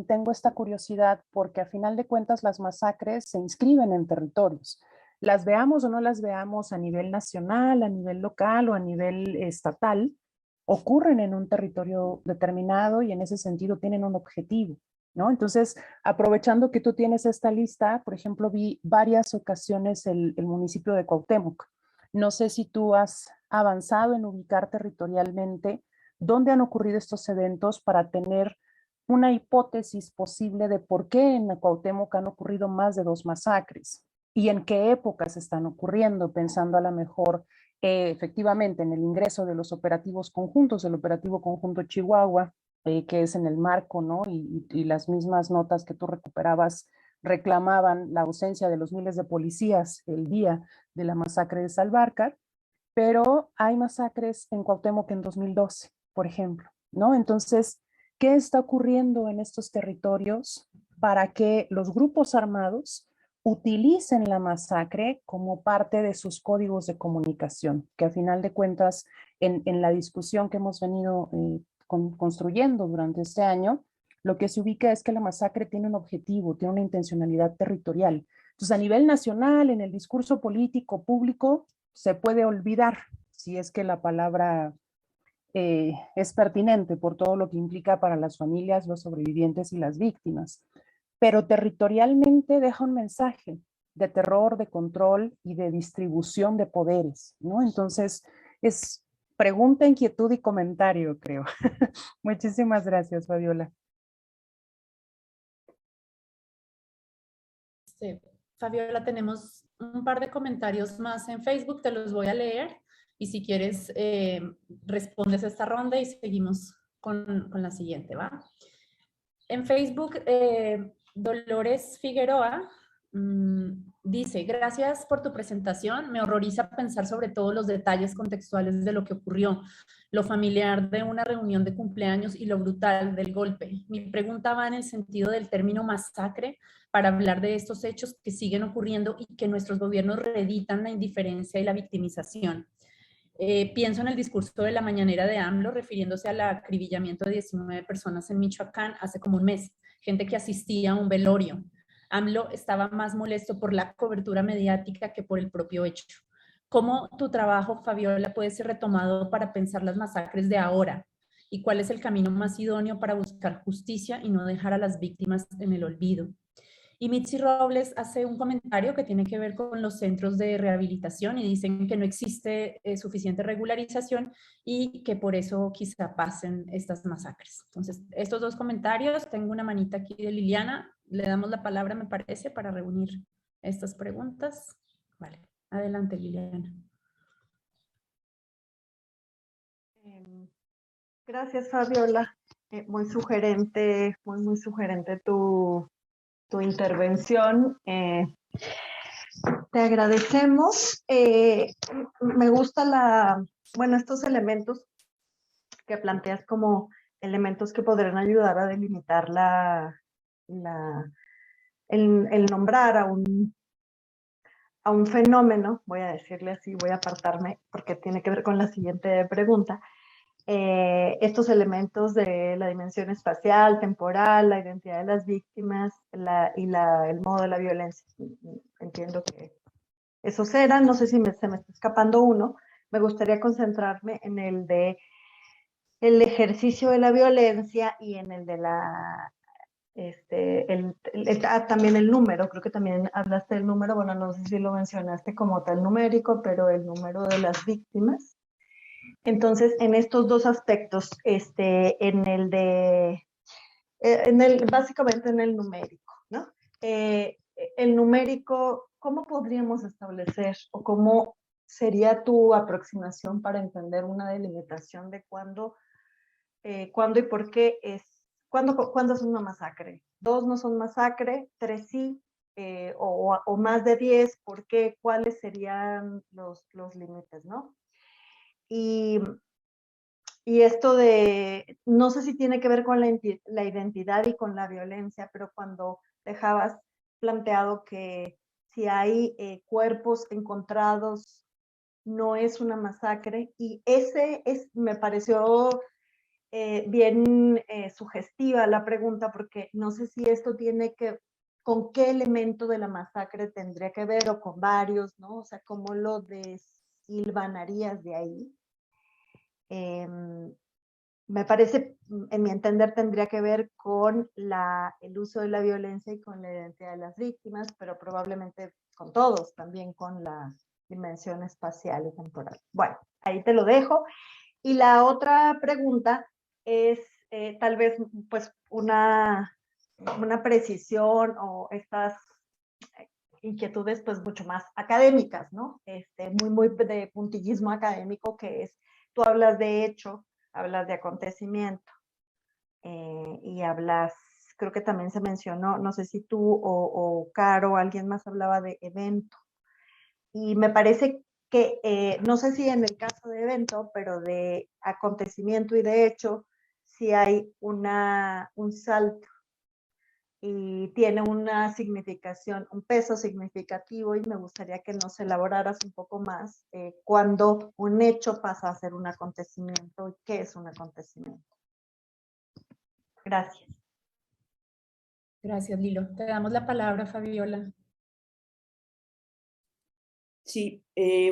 tengo esta curiosidad porque a final de cuentas las masacres se inscriben en territorios. Las veamos o no las veamos a nivel nacional, a nivel local o a nivel estatal, ocurren en un territorio determinado y en ese sentido tienen un objetivo, ¿no? Entonces, aprovechando que tú tienes esta lista, por ejemplo, vi varias ocasiones el municipio de Cuauhtémoc. No sé si tú has avanzado en ubicar territorialmente dónde han ocurrido estos eventos para tener una hipótesis posible de por qué en Cuauhtémoc han ocurrido más de 2 masacres y en qué épocas están ocurriendo, pensando a lo mejor efectivamente en el ingreso de los operativos conjuntos, el operativo conjunto Chihuahua, que es en el marco, ¿no? Y las mismas notas que tú recuperabas reclamaban la ausencia de los miles de policías el día de la masacre de Salvarcar, pero hay masacres en Cuauhtémoc en 2012, por ejemplo, ¿no? Entonces, ¿qué está ocurriendo en estos territorios para que los grupos armados utilicen la masacre como parte de sus códigos de comunicación? Que a final de cuentas, en la discusión que hemos venido construyendo durante este año, lo que se ubica es que la masacre tiene un objetivo, tiene una intencionalidad territorial. Entonces, a nivel nacional, en el discurso político público, se puede olvidar, si es que la palabra es pertinente por todo lo que implica para las familias, los sobrevivientes y las víctimas. Pero territorialmente deja un mensaje de terror, de control y de distribución de poderes, ¿no? Entonces, es pregunta, inquietud y comentario, creo. Muchísimas gracias, Fabiola. Sí, Fabiola, tenemos un par de comentarios más en Facebook, te los voy a leer y si quieres respondes a esta ronda y seguimos con la siguiente, ¿va? En Facebook, Dolores Figueroa dice, gracias por tu presentación, me horroriza pensar sobre todos los detalles contextuales de lo que ocurrió, lo familiar de una reunión de cumpleaños y lo brutal del golpe. Mi pregunta va en el sentido del término masacre para hablar de estos hechos que siguen ocurriendo y que nuestros gobiernos reeditan la indiferencia y la victimización. Pienso en el discurso de la mañanera de AMLO refiriéndose al acribillamiento de 19 personas en Michoacán hace como un mes, gente que asistía a un velorio. AMLO estaba más molesto por la cobertura mediática que por el propio hecho. ¿Cómo tu trabajo, Fabiola, puede ser retomado para pensar las masacres de ahora? ¿Y cuál es el camino más idóneo para buscar justicia y no dejar a las víctimas en el olvido? Y Mitzi Robles hace un comentario que tiene que ver con los centros de rehabilitación y dicen que no existe suficiente regularización y que por eso quizá pasen estas masacres. Entonces, estos dos comentarios, tengo una manita aquí de Liliana, le damos la palabra, me parece, para reunir estas preguntas. Vale, adelante, Liliana. Gracias, Fabiola. Muy sugerente, muy sugerente tu intervención. Te agradecemos. Me gusta estos elementos que planteas como elementos que podrían ayudar a delimitar el nombrar a un fenómeno, voy a decirle así, voy a apartarme porque tiene que ver con la siguiente pregunta. Estos elementos de la dimensión espacial, temporal, la identidad de las víctimas el modo de la violencia. Entiendo que esos eran, no sé si se me está escapando uno. Me gustaría concentrarme en el de el ejercicio de la violencia y en el de también el número, creo que también hablaste del número, bueno, no sé si lo mencionaste como tal numérico, pero el número de las víctimas. Entonces, en estos dos aspectos, básicamente en el numérico, ¿no? El numérico, ¿cómo podríamos establecer o cómo sería tu aproximación para entender una delimitación de cuándo y por qué cuándo es una masacre? 2 no son masacre, 3 sí, o más de 10, ¿por qué? ¿Cuáles serían los límites, no? Y esto no sé si tiene que ver con la identidad y con la violencia, pero cuando dejabas planteado que si hay cuerpos encontrados, no es una masacre, y me pareció bien sugestiva la pregunta, porque no sé si esto tiene que, con qué elemento de la masacre tendría que ver, o con varios, ¿no? O sea, ¿cómo lo deshilvanarías de ahí? Me parece, en mi entender, tendría que ver con el uso de la violencia y con la identidad de las víctimas, pero probablemente con todos, también con la dimensión espacial y temporal. Bueno, ahí te lo dejo. Y la otra pregunta es tal vez pues una precisión o estas inquietudes pues mucho más académicas, ¿no? Muy de puntillismo académico, que es, tú hablas de hecho, hablas de acontecimiento, y hablas, creo que también se mencionó, no sé si tú o Caro o alguien más hablaba de evento. Y me parece que, no sé si en el caso de evento, pero de acontecimiento y de hecho, sí hay un salto y tiene una significación, un peso significativo, y me gustaría que nos elaboraras un poco más cuando un hecho pasa a ser un acontecimiento y qué es un acontecimiento. Gracias. Gracias, Lilo. Te damos la palabra, Fabiola. Sí,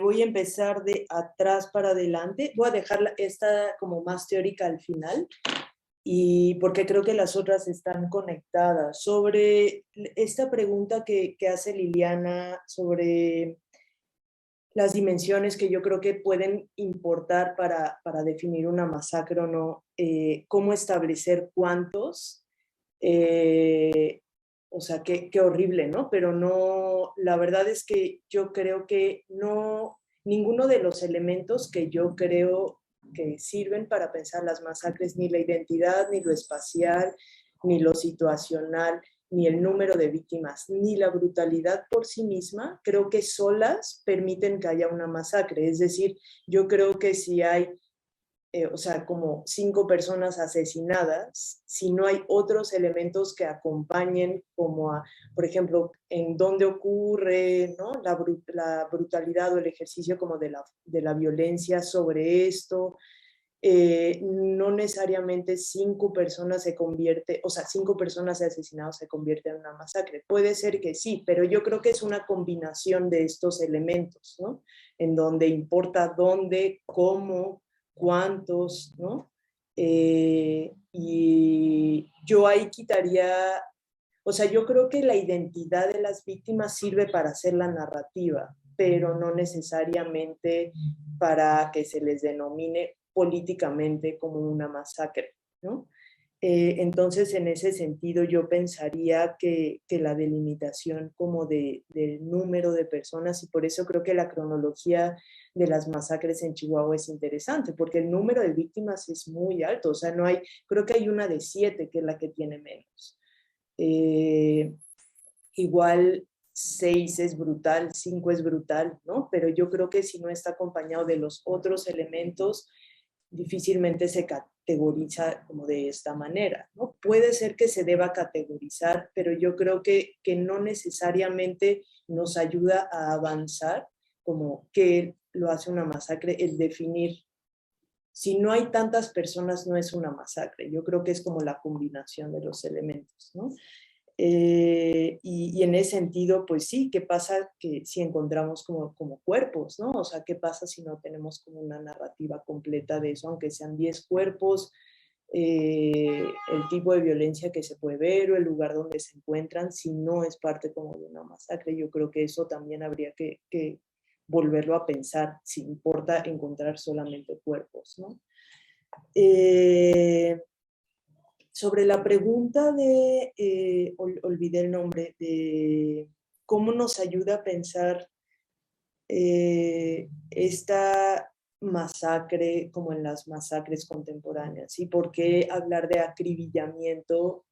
voy a empezar de atrás para adelante. Voy a dejar esta como más teórica al final, y porque creo que las otras están conectadas. Sobre esta pregunta que hace Liliana sobre las dimensiones que yo creo que pueden importar para definir una masacre o no, cómo establecer cuántos, o sea, qué horrible, ¿no? Pero no, la verdad es que yo creo que no, ninguno de los elementos que yo creo que sirven para pensar las masacres, ni la identidad, ni lo espacial, ni lo situacional, ni el número de víctimas, ni la brutalidad por sí misma, creo que solas permiten que haya una masacre. Es decir, yo creo que si hay, o sea, como 5 personas asesinadas, si no hay otros elementos que acompañen, como por ejemplo, en dónde ocurre, ¿no? la brutalidad o el ejercicio como de la violencia sobre esto, no necesariamente 5 personas se convierte, o sea, 5 personas asesinadas se convierte en una masacre. Puede ser que sí, pero yo creo que es una combinación de estos elementos, ¿no? En donde importa dónde, cómo, cuántos, ¿no? Y yo ahí quitaría, o sea, yo creo que la identidad de las víctimas sirve para hacer la narrativa, pero no necesariamente para que se les denomine políticamente como una masacre, ¿no? Entonces, en ese sentido, yo pensaría que la delimitación como del número de personas, y por eso creo que la cronología de las masacres en Chihuahua es interesante, porque el número de víctimas es muy alto, o sea, no hay, creo que hay una de 7 que es la que tiene menos. Igual 6 es brutal, 5 es brutal, ¿no? Pero yo creo que si no está acompañado de los otros elementos, difícilmente se categoriza como de esta manera, ¿no? Puede ser que se deba categorizar, pero yo creo que no necesariamente nos ayuda a avanzar como que lo hace una masacre, el definir. Si no hay tantas personas, no es una masacre. Yo creo que es como la combinación de los elementos, ¿no? Y en ese sentido, pues sí, ¿qué pasa que si encontramos como cuerpos, ¿no? O sea, ¿qué pasa si no tenemos como una narrativa completa de eso, aunque sean 10 cuerpos, el tipo de violencia que se puede ver o el lugar donde se encuentran, si no es parte como de una masacre? Yo creo que eso también habría que volverlo a pensar, si importa encontrar solamente cuerpos, ¿no? Sobre la pregunta de, olvidé el nombre, de cómo nos ayuda a pensar esta masacre como en las masacres contemporáneas, y por qué hablar de acribillamiento.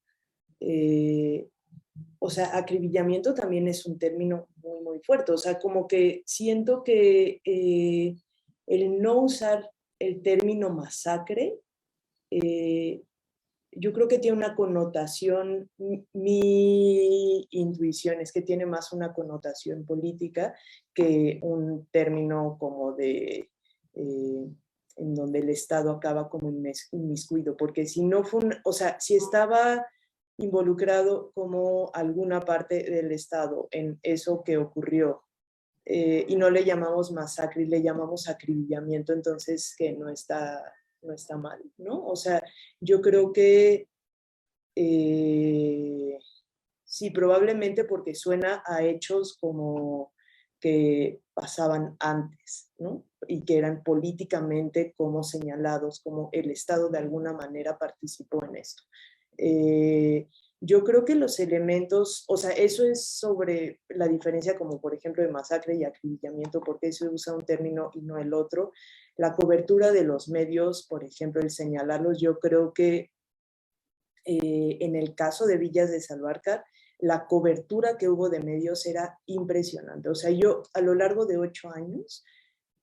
O sea, acribillamiento también es un término muy, muy fuerte. O sea, como que siento que el no usar el término masacre, yo creo que tiene una connotación, mi intuición es que tiene más una connotación política que un término como de, en donde el Estado acaba como inmiscuido, porque si no fue, o sea, si estaba involucrado como alguna parte del Estado en eso que ocurrió, y no le llamamos masacre, le llamamos acribillamiento, entonces que no está mal, ¿no? O sea, yo creo que sí, probablemente porque suena a hechos como que pasaban antes, ¿no? Y que eran políticamente como señalados, como el Estado de alguna manera participó en esto. yo creo que los elementos, o sea, eso es sobre la diferencia como por ejemplo de masacre y acribillamiento, porque se usa un término y no el otro. La cobertura de los medios, por ejemplo, el señalarlos, yo creo que en el caso de Villas de Salvarcar, la cobertura que hubo de medios era impresionante. O sea, yo a lo largo de 8 años,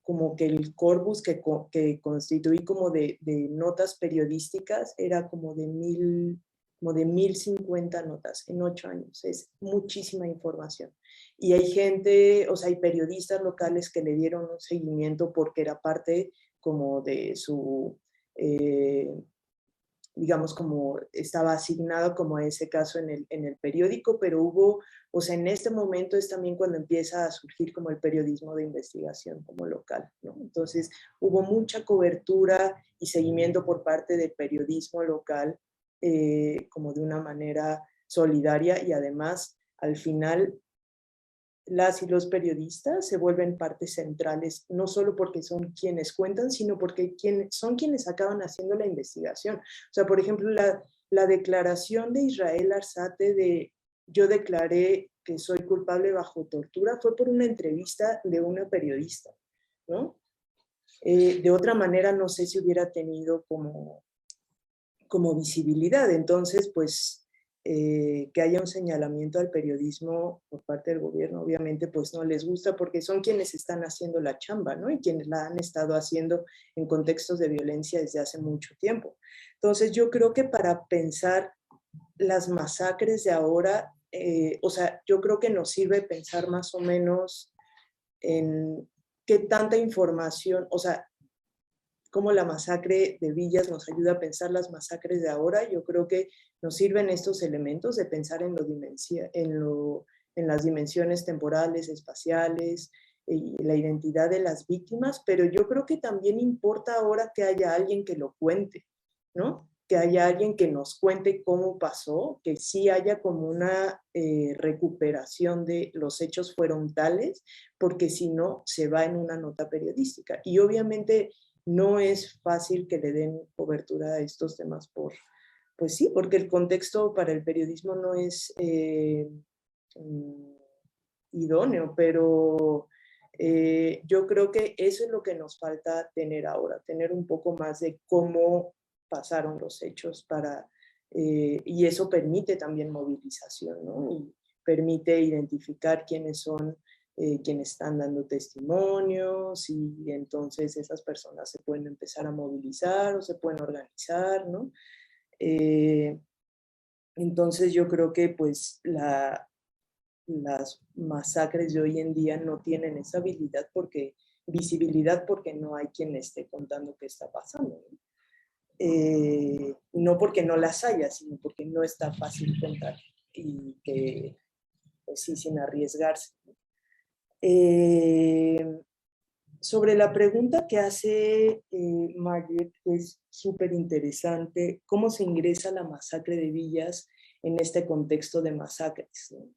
como que el corpus que constituí como de notas periodísticas era como de 1050 notas en 8 años. Es muchísima información. Y hay gente, o sea, hay periodistas locales que le dieron un seguimiento porque era parte como de su... digamos, como estaba asignado como a ese caso en el periódico, pero hubo, o sea, en este momento es también cuando empieza a surgir como el periodismo de investigación como local, ¿no? Entonces, hubo mucha cobertura y seguimiento por parte del periodismo local como de una manera solidaria y además, al final, las y los periodistas se vuelven partes centrales, no solo porque son quienes cuentan, sino porque son quienes acaban haciendo la investigación. O sea, por ejemplo, la declaración de Israel Arzate de yo declaré que soy culpable bajo tortura fue por una entrevista de una periodista, ¿no? De otra manera, no sé si hubiera tenido como visibilidad. Entonces, pues, que haya un señalamiento al periodismo por parte del gobierno, obviamente, pues no les gusta porque son quienes están haciendo la chamba, ¿no? Y quienes la han estado haciendo en contextos de violencia desde hace mucho tiempo. Entonces, yo creo que para pensar las masacres de ahora, o sea, yo creo que nos sirve pensar más o menos en qué tanta información, o sea, cómo la masacre de Villas nos ayuda a pensar las masacres de ahora. Yo creo que nos sirven estos elementos de pensar en las dimensiones temporales, espaciales, y la identidad de las víctimas, pero yo creo que también importa ahora que haya alguien que lo cuente, ¿no? Que haya alguien que nos cuente cómo pasó, que sí haya como una recuperación de los hechos fueron tales, porque si no, se va en una nota periodística. Y obviamente no es fácil que le den cobertura a estos temas pues sí, porque el contexto para el periodismo no es idóneo, pero yo creo que eso es lo que nos falta tener ahora, tener un poco más de cómo pasaron los hechos y eso permite también movilización, ¿no? Y permite identificar quiénes son quienes están dando testimonios y entonces esas personas se pueden empezar a movilizar o se pueden organizar, ¿no? Entonces yo creo que pues las masacres de hoy en día no tienen esa visibilidad porque no hay quien esté contando qué está pasando, ¿no? No porque no las haya, sino porque no está fácil contar y que pues sí, sin arriesgarse. Sobre la pregunta que hace Margaret, que es súper interesante, ¿cómo se ingresa la masacre de Villas en este contexto de masacres, ¿no?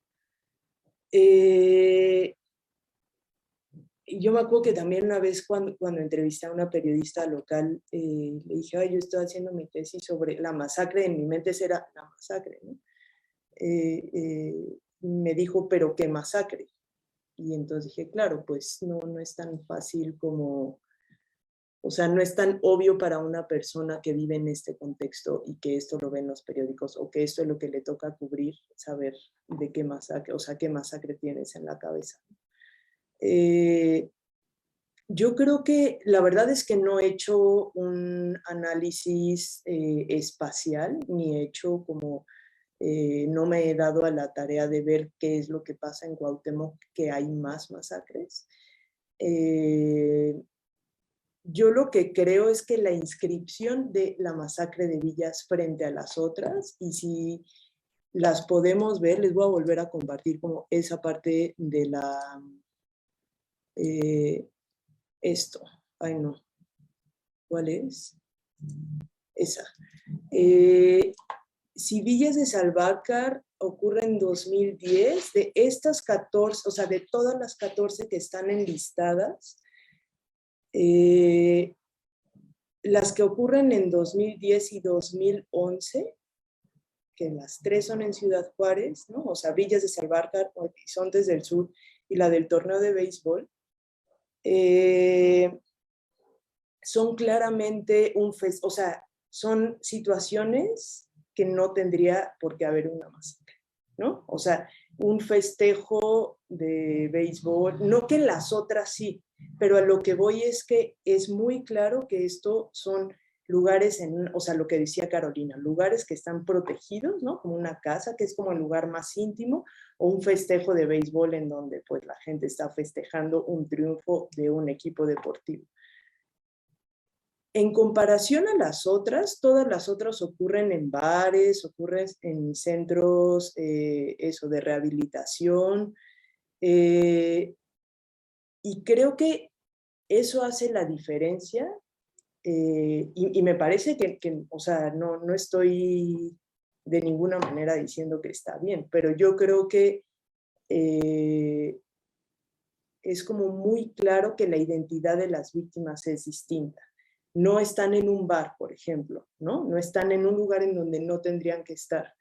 Yo me acuerdo que también una vez cuando entrevisté a una periodista local, le dije, yo estoy haciendo mi tesis sobre la masacre, en mi mente era la masacre, ¿no? Me dijo, ¿pero qué masacre? Y entonces dije, claro, pues no es tan fácil como, o sea, no es tan obvio para una persona que vive en este contexto y que esto lo ve en los periódicos o que esto es lo que le toca cubrir, saber de qué masacre, o sea, qué masacre tienes en la cabeza. Yo creo que la verdad es que no he hecho un análisis espacial, ni he hecho como, no me he dado a la tarea de ver qué es lo que pasa en Cuauhtémoc, que hay más masacres. Yo lo que creo es que la inscripción de la masacre de Villas frente a las otras, y si las podemos ver, les voy a volver a compartir como esa parte de esto. Ay, no. ¿Cuál es? Esa. Si Villas de Salvarcar ocurre en 2010, de estas 14, o sea, de todas las 14 que están enlistadas, las que ocurren en 2010 y 2011 que las tres son en Ciudad Juárez, ¿no? O sea, Villas de Salvarcar, Horizontes del Sur y la del torneo de béisbol, son claramente o sea, son situaciones que no tendría por qué haber una masacre, ¿no? O sea, un festejo de béisbol, no que las otras sí, pero a lo que voy es que es muy claro que esto son lugares, o sea, lo que decía Carolina, lugares que están protegidos, ¿no? Como una casa, que es como el lugar más íntimo, o un festejo de béisbol en donde pues la gente está festejando un triunfo de un equipo deportivo. En comparación a las otras, todas las otras ocurren en bares, ocurren en centros de rehabilitación, y creo que eso hace la diferencia, y me parece o sea, no estoy de ninguna manera diciendo que está bien, pero yo creo que es como muy claro que la identidad de las víctimas es distinta. No están en un bar, por ejemplo, ¿no? No están en un lugar en donde no tendrían que estar.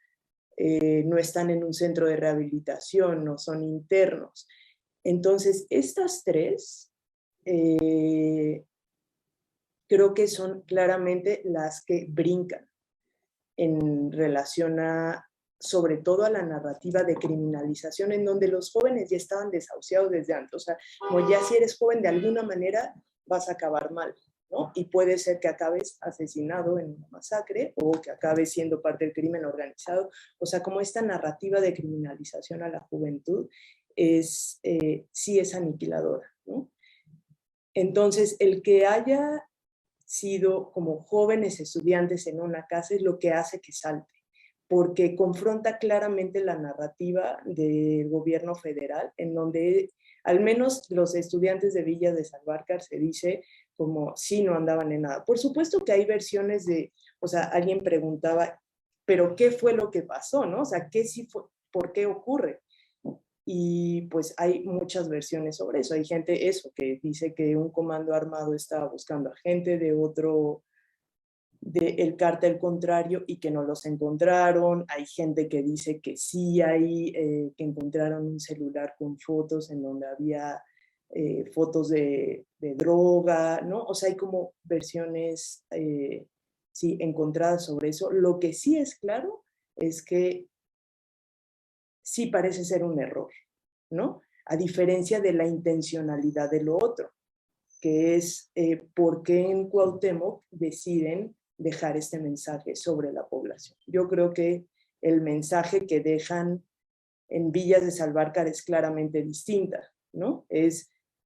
No están en un centro de rehabilitación, no son internos. Entonces, estas tres creo que son claramente las que brincan en relación a, sobre todo a la narrativa de criminalización, en donde los jóvenes ya estaban desahuciados desde antes. O sea, como ya si eres joven de alguna manera vas a acabar mal, ¿no? Y puede ser que acabes asesinado en una masacre o que acabes siendo parte del crimen organizado. O sea, como esta narrativa de criminalización a la juventud sí es aniquiladora, ¿no? Entonces, el que haya sido como jóvenes estudiantes en una casa es lo que hace que salte, porque confronta claramente la narrativa del gobierno federal, en donde al menos los estudiantes de Villa de Salvarcar se dice como si no andaban en nada. Por supuesto que hay versiones o sea, alguien preguntaba, pero ¿qué fue lo que pasó, no? O sea, ¿qué sí fue, por qué ocurre? Y pues hay muchas versiones sobre eso. Hay gente que dice que un comando armado estaba buscando a gente del cártel contrario y que no los encontraron. Hay gente que dice que sí que encontraron un celular con fotos en donde había fotos de droga, ¿no? O sea, hay como versiones sí, encontradas sobre eso. Lo que sí es claro es que sí parece ser un error, ¿no? A diferencia de la intencionalidad de lo otro, que es por qué en Cuauhtémoc deciden dejar este mensaje sobre la población. Yo creo que el mensaje que dejan en Villas de Salvarcar es claramente distinta, ¿no?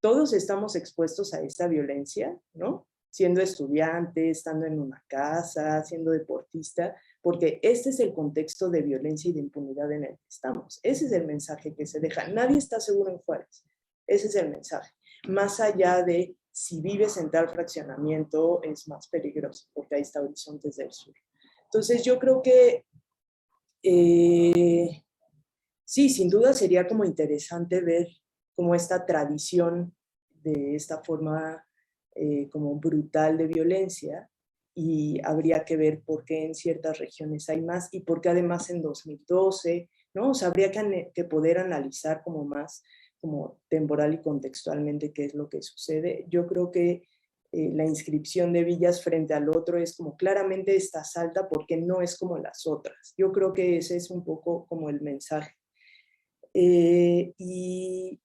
Todos estamos expuestos a esta violencia, ¿no? Siendo estudiante, estando en una casa, siendo deportista, porque este es el contexto de violencia y de impunidad en el que estamos. Ese es el mensaje que se deja. Nadie está seguro en Juárez. Ese es el mensaje. Más allá de si vives en tal fraccionamiento es más peligroso, porque ahí está Horizontes del Sur. Entonces yo creo que sí, sin duda sería como interesante ver como esta tradición de esta forma como brutal de violencia, y habría que ver por qué en ciertas regiones hay más y por qué además en 2012, ¿no? O sea, habría que poder analizar como más como temporal y contextualmente qué es lo que sucede. Yo creo que la inscripción de Villas frente al otro es como claramente esta salta porque no es como las otras. Yo creo que ese es un poco como el mensaje. Y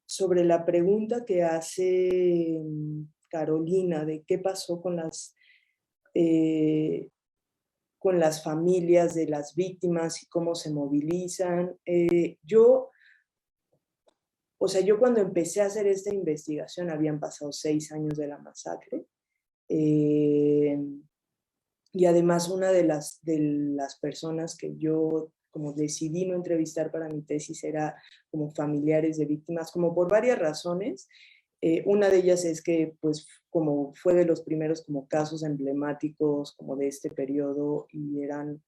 sobre la pregunta que hace Carolina de qué pasó con las familias de las víctimas y cómo se movilizan, yo cuando empecé a hacer esta investigación habían pasado 6 años de la masacre, y además una de las personas que yo como decidí no entrevistar para mi tesis era como familiares de víctimas, como por varias razones. Una de ellas es que pues como fue de los primeros como casos emblemáticos como de este periodo y eran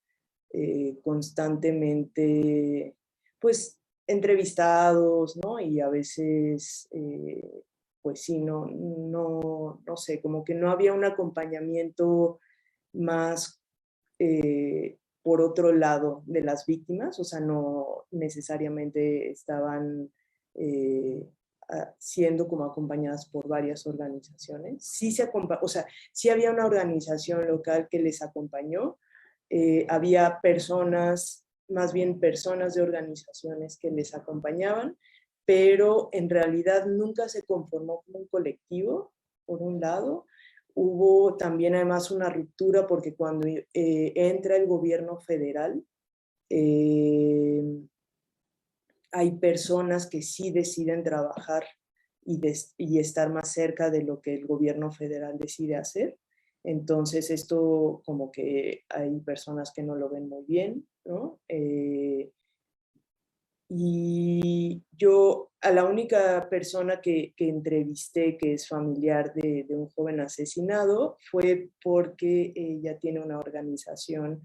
constantemente pues entrevistados, ¿no? Y a veces pues sí, no sé, como que no había un acompañamiento más por otro lado de las víctimas, o sea, no necesariamente estaban siendo como acompañadas por varias organizaciones. Sí, o sea, sí había una organización local que les acompañó, había personas, más bien personas de organizaciones que les acompañaban, pero en realidad nunca se conformó como un colectivo, por un lado. Hubo también además una ruptura porque cuando entra el gobierno federal, hay personas que sí deciden trabajar y estar más cerca de lo que el gobierno federal decide hacer. Entonces esto como que hay personas que no lo ven muy bien, ¿no? Y yo a la única persona que entrevisté que es familiar de un joven asesinado fue porque ella tiene una organización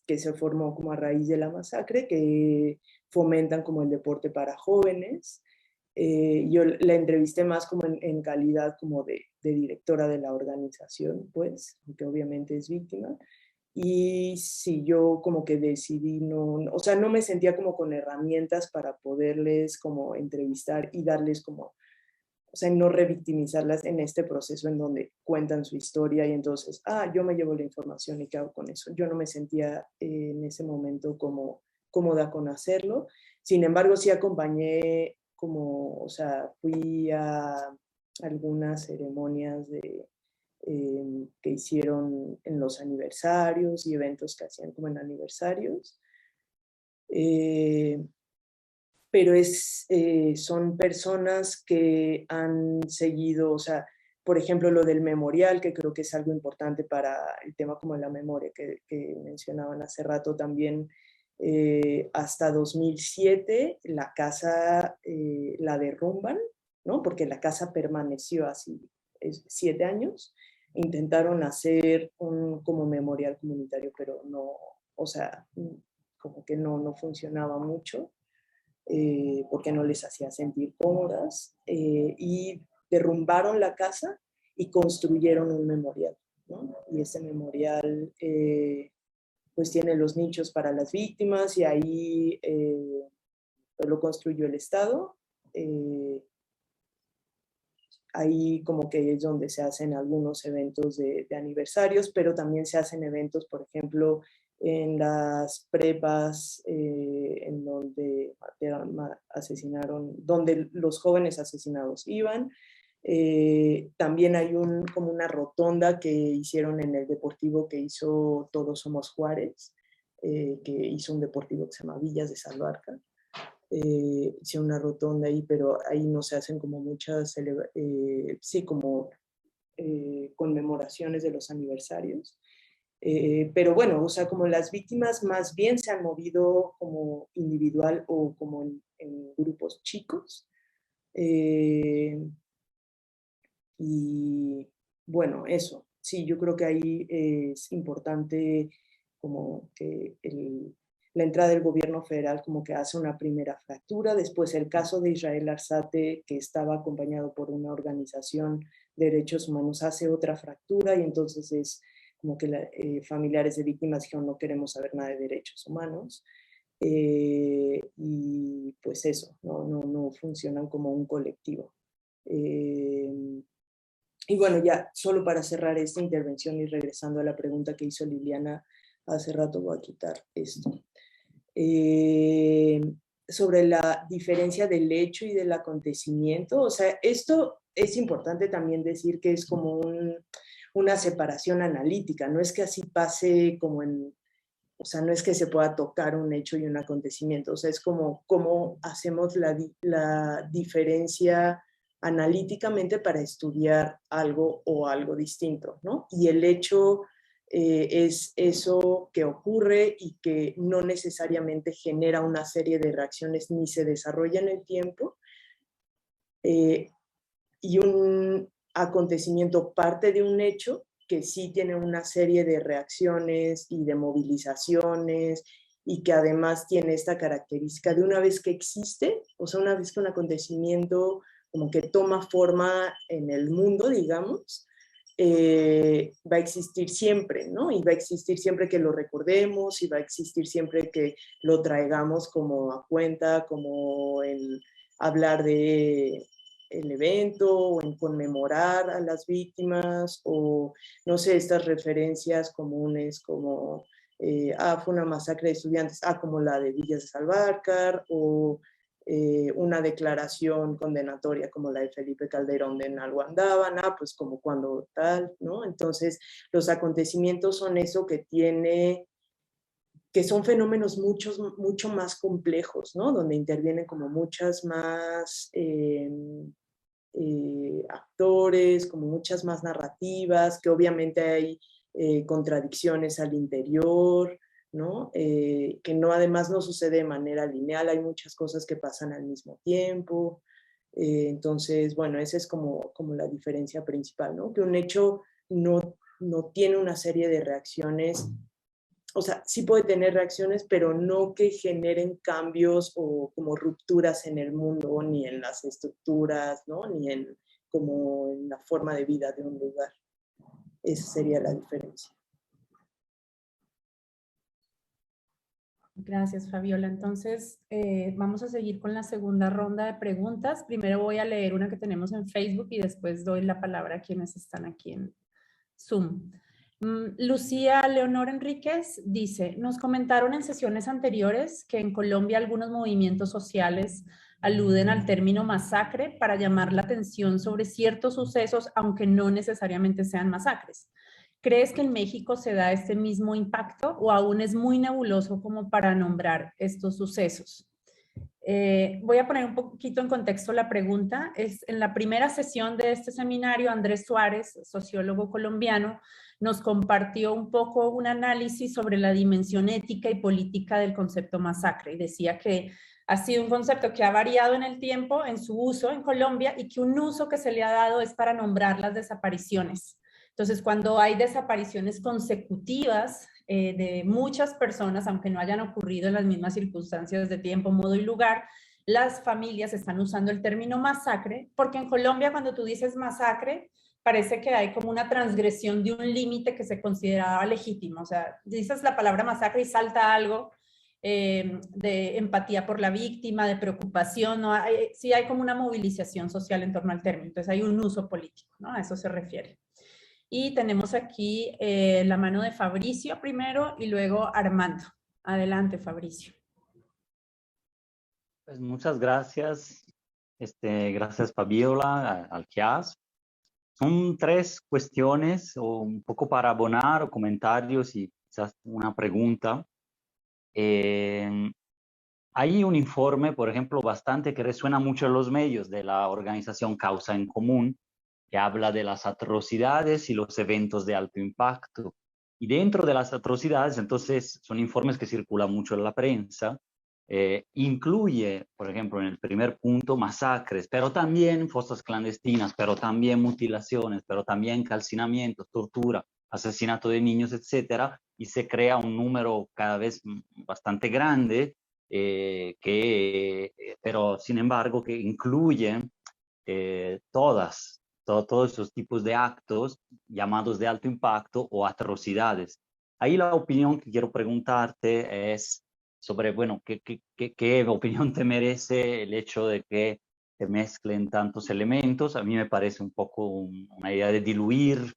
que se formó como a raíz de la masacre, que fomentan como el deporte para jóvenes. Yo la entrevisté más como en calidad como de directora de la organización, pues, aunque obviamente es víctima. Y sí, yo como que decidí o sea, no me sentía como con herramientas para poderles como entrevistar y darles como, o sea, no revictimizarlas en este proceso en donde cuentan su historia y entonces, yo me llevo la información y qué hago con eso. Yo no me sentía en ese momento como cómoda con hacerlo. Sin embargo, sí acompañé como, o sea, fui a algunas ceremonias que hicieron en los aniversarios y eventos que hacían como en aniversarios. Pero son personas que han seguido, o sea, por ejemplo, lo del memorial, que creo que es algo importante para el tema como la memoria que mencionaban hace rato también. Hasta 2007 la casa la derrumban, ¿no? Porque la casa permaneció así 7 años. Intentaron hacer un como memorial comunitario, pero no, o sea, como que no funcionaba mucho. Porque no les hacía sentir cómodas, y derrumbaron la casa y construyeron un memorial, ¿no? Y ese memorial pues tiene los nichos para las víctimas y ahí pues lo construyó el Estado. Ahí como que es donde se hacen algunos eventos de aniversarios, pero también se hacen eventos, por ejemplo, en las prepas en donde asesinaron, donde los jóvenes asesinados iban. También hay como una rotonda que hicieron en el deportivo que hizo Todos Somos Juárez, que hizo un deportivo que se llama Villas de Salvarca. Hicieron una rotonda ahí, pero ahí no se hacen como muchas, sí, como conmemoraciones de los aniversarios. Pero bueno, o sea, como las víctimas más bien se han movido como individual o como en grupos chicos. Y bueno, eso, sí, yo creo que ahí es importante como que la entrada del gobierno federal como que hace una primera fractura, después el caso de Israel Arzate, que estaba acompañado por una organización de derechos humanos, hace otra fractura y entonces es como que familiares de víctimas dijeron no queremos saber nada de derechos humanos. Y pues eso, no funcionan como un colectivo. Y bueno, ya solo para cerrar esta intervención y regresando a la pregunta que hizo Liliana hace rato, voy a quitar esto. Sobre la diferencia del hecho y del acontecimiento, o sea, esto es importante también decir que es como una separación analítica, no es que así pase como o sea, no es que se pueda tocar un hecho y un acontecimiento, o sea, es como cómo hacemos la diferencia analíticamente para estudiar algo o algo distinto, ¿no? Y el hecho es eso que ocurre y que no necesariamente genera una serie de reacciones ni se desarrolla en el tiempo. Y un acontecimiento parte de un hecho que sí tiene una serie de reacciones y de movilizaciones y que además tiene esta característica de una vez que existe, o sea, una vez que un acontecimiento como que toma forma en el mundo, digamos, va a existir siempre, ¿no? Y va a existir siempre que lo recordemos y va a existir siempre que lo traigamos como a cuenta, como en hablar de el evento o en conmemorar a las víctimas o, no sé, estas referencias comunes como, fue una masacre de estudiantes, como la de Villas de Salvarcar o una declaración condenatoria como la de Felipe Calderón de Nalguandaban, pues como cuando tal, ¿no? Entonces, los acontecimientos son eso que son fenómenos mucho más complejos, ¿no? Donde intervienen como muchas más actores, como muchas más narrativas, que obviamente hay contradicciones al interior, ¿no? Que no, además no sucede de manera lineal, hay muchas cosas que pasan al mismo tiempo. Entonces, bueno, esa es como la diferencia principal, ¿no? Que un hecho no tiene una serie de reacciones, o sea, sí puede tener reacciones, pero no que generen cambios o como rupturas en el mundo, ni en las estructuras, ¿no? Ni en como en la forma de vida de un lugar. Esa sería la diferencia. Gracias, Fabiola. Entonces, vamos a seguir con la segunda ronda de preguntas. Primero voy a leer una que tenemos en Facebook y después doy la palabra a quienes están aquí en Zoom. Lucía Leonor Enríquez dice, nos comentaron en sesiones anteriores que en Colombia algunos movimientos sociales aluden al término masacre para llamar la atención sobre ciertos sucesos, aunque no necesariamente sean masacres. ¿Crees que en México se da este mismo impacto o aún es muy nebuloso como para nombrar estos sucesos? Voy a poner un poquito en contexto la pregunta. En la primera sesión de este seminario, Andrés Suárez, sociólogo colombiano, nos compartió un poco un análisis sobre la dimensión ética y política del concepto masacre y decía que ha sido un concepto que ha variado en el tiempo en su uso en Colombia y que un uso que se le ha dado es para nombrar las desapariciones. Entonces, cuando hay desapariciones consecutivas de muchas personas, aunque no hayan ocurrido en las mismas circunstancias de tiempo, modo y lugar, las familias están usando el término masacre, porque en Colombia cuando tú dices masacre, parece que hay como una transgresión de un límite que se consideraba legítimo. O sea, dices la palabra masacre y salta algo de empatía por la víctima, de preocupación, ¿no? Sí hay como una movilización social en torno al término, entonces hay un uso político, ¿no? A eso se refiere. Y tenemos aquí la mano de Fabricio primero y luego Armando. Adelante, Fabricio. Pues muchas gracias. Gracias, Fabiola, al CIAS. Son tres cuestiones, o un poco para abonar, o comentarios y quizás una pregunta. Hay un informe, por ejemplo, bastante que resuena mucho en los medios de la organización Causa en Común, que habla de las atrocidades y los eventos de alto impacto. Y dentro de las atrocidades, entonces, son informes que circulan mucho en la prensa, incluye, por ejemplo, en el primer punto, masacres, pero también fosas clandestinas, pero también mutilaciones, pero también calcinamientos, tortura, asesinato de niños, etcétera, y se crea un número cada vez bastante grande, pero sin embargo que incluyen todos esos tipos de actos llamados de alto impacto o atrocidades. Ahí la opinión que quiero preguntarte es sobre, bueno, ¿qué opinión te merece el hecho de que se mezclen tantos elementos? A mí me parece un poco una idea de diluir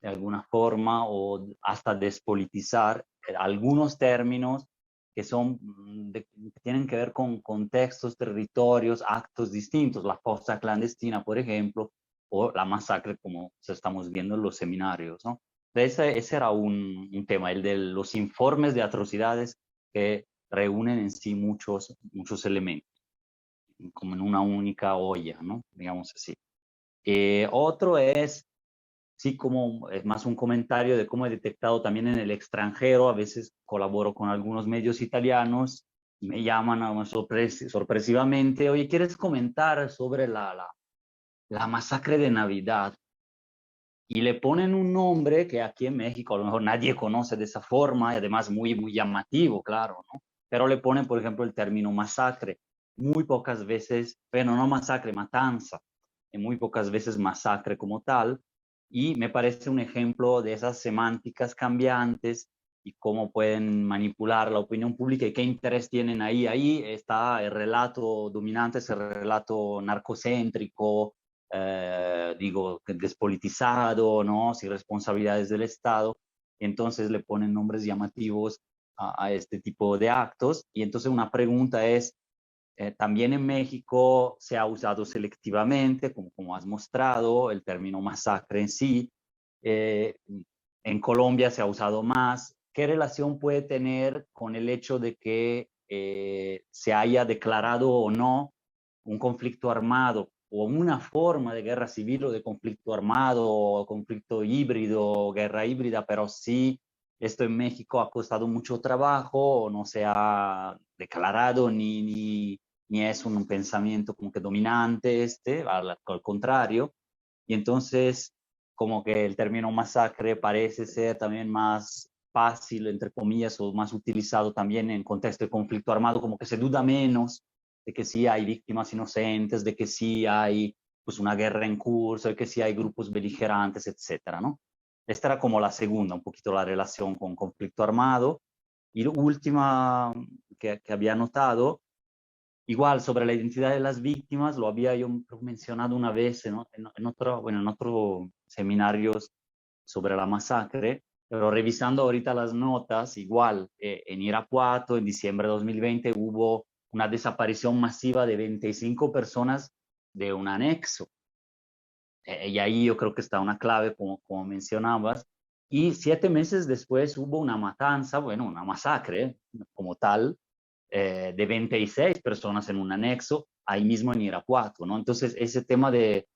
de alguna forma o hasta despolitizar algunos términos que que tienen que ver con contextos, territorios, actos distintos, la fosa clandestina, por ejemplo, o la masacre como estamos viendo en los seminarios, ¿no? Ese era un tema, el de los informes de atrocidades que reúnen en sí muchos elementos, como en una única olla, ¿no? Digamos así. Otro es, sí, como es más un comentario de cómo he detectado también en el extranjero, a veces colaboro con algunos medios italianos, y me llaman sorpresivamente, oye, ¿quieres comentar sobre la masacre de Navidad? Y le ponen un nombre que aquí en México a lo mejor nadie conoce de esa forma, y además muy llamativo, claro, ¿no? Pero le ponen, por ejemplo, el término masacre. Muy pocas veces, bueno, no masacre, matanza, y muy pocas veces masacre como tal. y me parece un ejemplo de esas semánticas cambiantes y cómo pueden manipular la opinión pública y qué interés tienen ahí. Ahí está el relato dominante, ese relato narcocéntrico, digo, despolitizado, ¿no? Sin responsabilidades del Estado. Entonces le ponen nombres llamativos a este tipo de actos. Y entonces una pregunta es, también en México se ha usado selectivamente, como has mostrado, el término masacre en sí. Eh, en Colombia se ha usado más. ¿Qué relación puede tener con el hecho de que se haya declarado o no un conflicto armado o una forma de guerra civil o de conflicto armado o conflicto híbrido o guerra híbrida, pero sí esto en México ha costado mucho trabajo o no se ha declarado ni es un pensamiento como que dominante al contrario. Y entonces como que el término masacre parece ser también más fácil, entre comillas, o más utilizado también en contexto de conflicto armado, como que se duda menos de que sí hay víctimas inocentes, de que sí hay pues una guerra en curso, de que sí hay grupos beligerantes, etcétera, ¿no? Esta era como la segunda, un poquito la relación con conflicto armado. Y la última que había notado, igual sobre la identidad de las víctimas, lo había yo mencionado una vez en otro seminarios sobre la masacre, pero revisando ahorita las notas, igual en Irapuato, en diciembre de 2020, hubo una desaparición masiva de 25 personas de un anexo. Y ahí yo creo que está una clave, como mencionabas. Y 7 meses después hubo una matanza, bueno, una masacre como tal, de 26 personas en un anexo, ahí mismo en Irapuato, ¿no? Entonces, ese tema de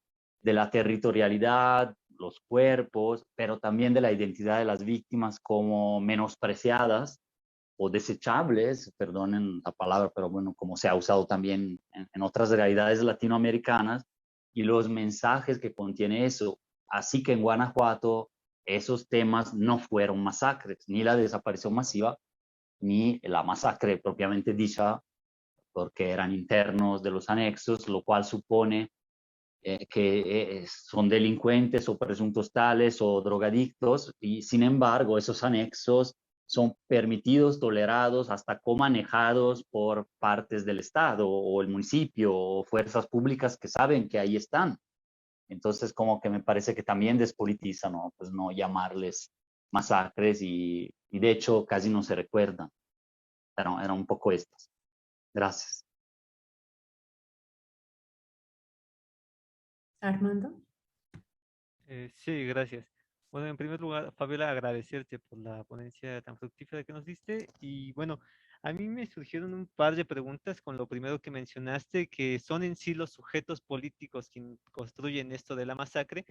la territorialidad, los cuerpos, pero también de la identidad de las víctimas como menospreciadas o desechables, perdonen la palabra, pero bueno, como se ha usado también en otras realidades latinoamericanas, y los mensajes que contiene eso. Así que en Guanajuato esos temas no fueron masacres, ni la desaparición masiva, ni la masacre propiamente dicha, porque eran internos de los anexos, lo cual supone que son delincuentes o presuntos tales o drogadictos, y sin embargo esos anexos son permitidos, tolerados, hasta comanejados por partes del Estado o el municipio o fuerzas públicas que saben que ahí están. Entonces como que me parece que también despolitiza, ¿no? Pues no llamarles masacres y de hecho casi no se recuerdan. Eran un poco estas. Gracias. Armando. Sí, gracias. Bueno, en primer lugar, Fabiola, agradecerte por la ponencia tan fructífera que nos diste. Y bueno, a mí me surgieron un par de preguntas con lo primero que mencionaste, que son en sí los sujetos políticos quienes construyen esto de la masacre.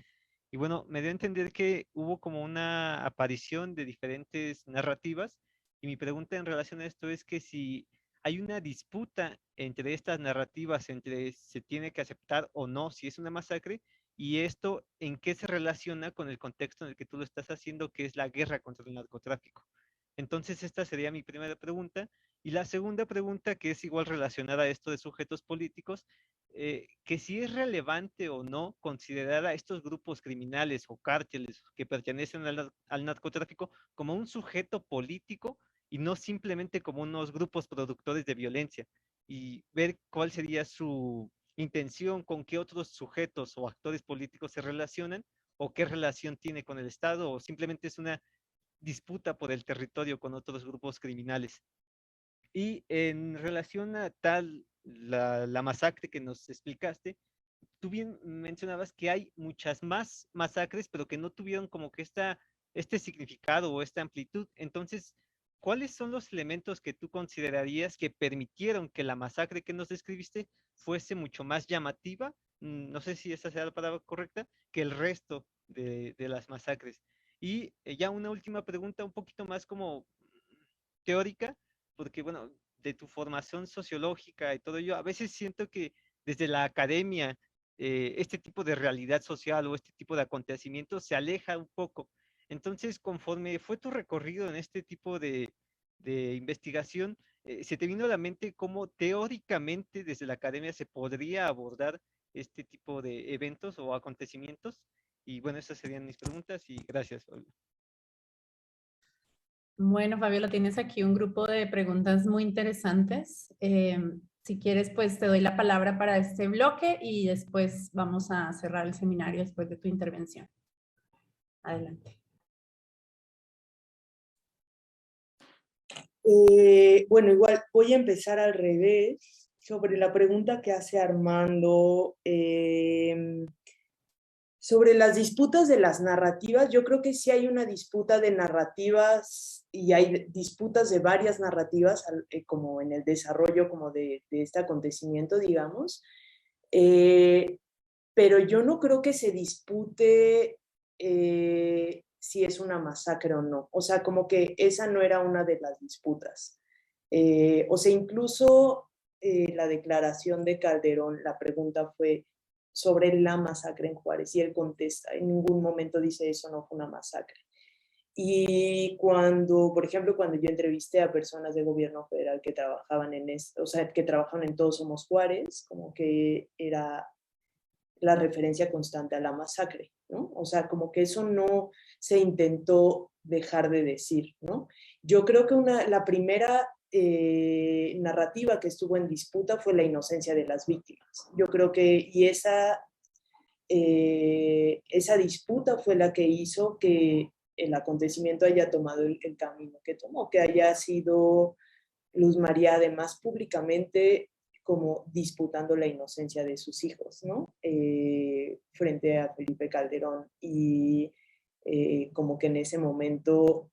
Y bueno, me dio a entender que hubo como una aparición de diferentes narrativas. Y mi pregunta en relación a esto es que si hay una disputa entre estas narrativas, entre se tiene que aceptar o no si es una masacre, y esto en qué se relaciona con el contexto en el que tú lo estás haciendo, que es la guerra contra el narcotráfico. Entonces, esta sería mi primera pregunta. Y la segunda pregunta, que es igual relacionada a esto de sujetos políticos, que si es relevante o no considerar a estos grupos criminales o cárteles que pertenecen al narcotráfico como un sujeto político y no simplemente como unos grupos productores de violencia, y ver cuál sería su intención, con qué otros sujetos o actores políticos se relacionan, o qué relación tiene con el Estado, o simplemente es una disputa por el territorio con otros grupos criminales. Y en relación a la masacre que nos explicaste, tú bien mencionabas que hay muchas más masacres, pero que no tuvieron como que este significado o esta amplitud. Entonces, ¿cuáles son los elementos que tú considerarías que permitieron que la masacre que nos describiste fuese mucho más llamativa? No sé si esa sea la palabra correcta, que el resto de las masacres. Y ya una última pregunta, un poquito más como teórica, porque bueno, de tu formación sociológica y todo ello, a veces siento que desde la academia este tipo de realidad social o este tipo de acontecimientos se aleja un poco. Entonces, conforme fue tu recorrido en este tipo de investigación, ¿se te vino a la mente cómo teóricamente desde la academia se podría abordar este tipo de eventos o acontecimientos? Y bueno, estas serían mis preguntas y gracias, Olga. Bueno, Fabiola, tienes aquí un grupo de preguntas muy interesantes. Si quieres, pues te doy la palabra para este bloque y después vamos a cerrar el seminario después de tu intervención. Adelante. Bueno, igual voy a empezar al revés sobre la pregunta que hace Armando. Sobre las disputas de las narrativas, yo creo que sí hay una disputa de narrativas y hay disputas de varias narrativas como en el desarrollo como de este acontecimiento, digamos. Pero yo no creo que se dispute si es una masacre o no. O sea, como que esa no era una de las disputas. O sea, incluso la declaración de Calderón, la pregunta fue sobre la masacre en Juárez y él contesta, en ningún momento dice eso no fue una masacre. Y cuando, por ejemplo, cuando yo entrevisté a personas de gobierno federal que trabajaban en esto, o sea, que trabajan en Todos Somos Juárez, como que era la referencia constante a la masacre, ¿no? O sea, como que eso no se intentó dejar de decir, ¿no? Yo creo que la primera narrativa que estuvo en disputa fue la inocencia de las víctimas. Yo creo que, y esa disputa fue la que hizo que el acontecimiento haya tomado el camino que tomó, que haya sido Luz María además públicamente como disputando la inocencia de sus hijos, ¿no? Frente a Felipe Calderón y como que en ese momento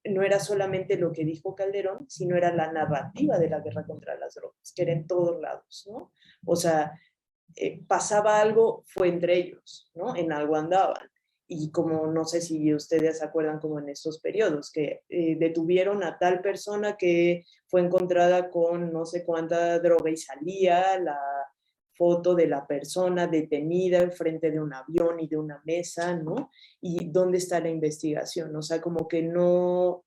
no era solamente lo que dijo Calderón, sino era la narrativa de la guerra contra las drogas, que era en todos lados, ¿no? O sea, pasaba algo, fue entre ellos, ¿no? En algo andaban. Y como no sé si ustedes se acuerdan como en estos periodos, que detuvieron a tal persona que fue encontrada con no sé cuánta droga y salía la foto de la persona detenida enfrente de un avión y de una mesa, ¿no? ¿Y dónde está la investigación? O sea, como que no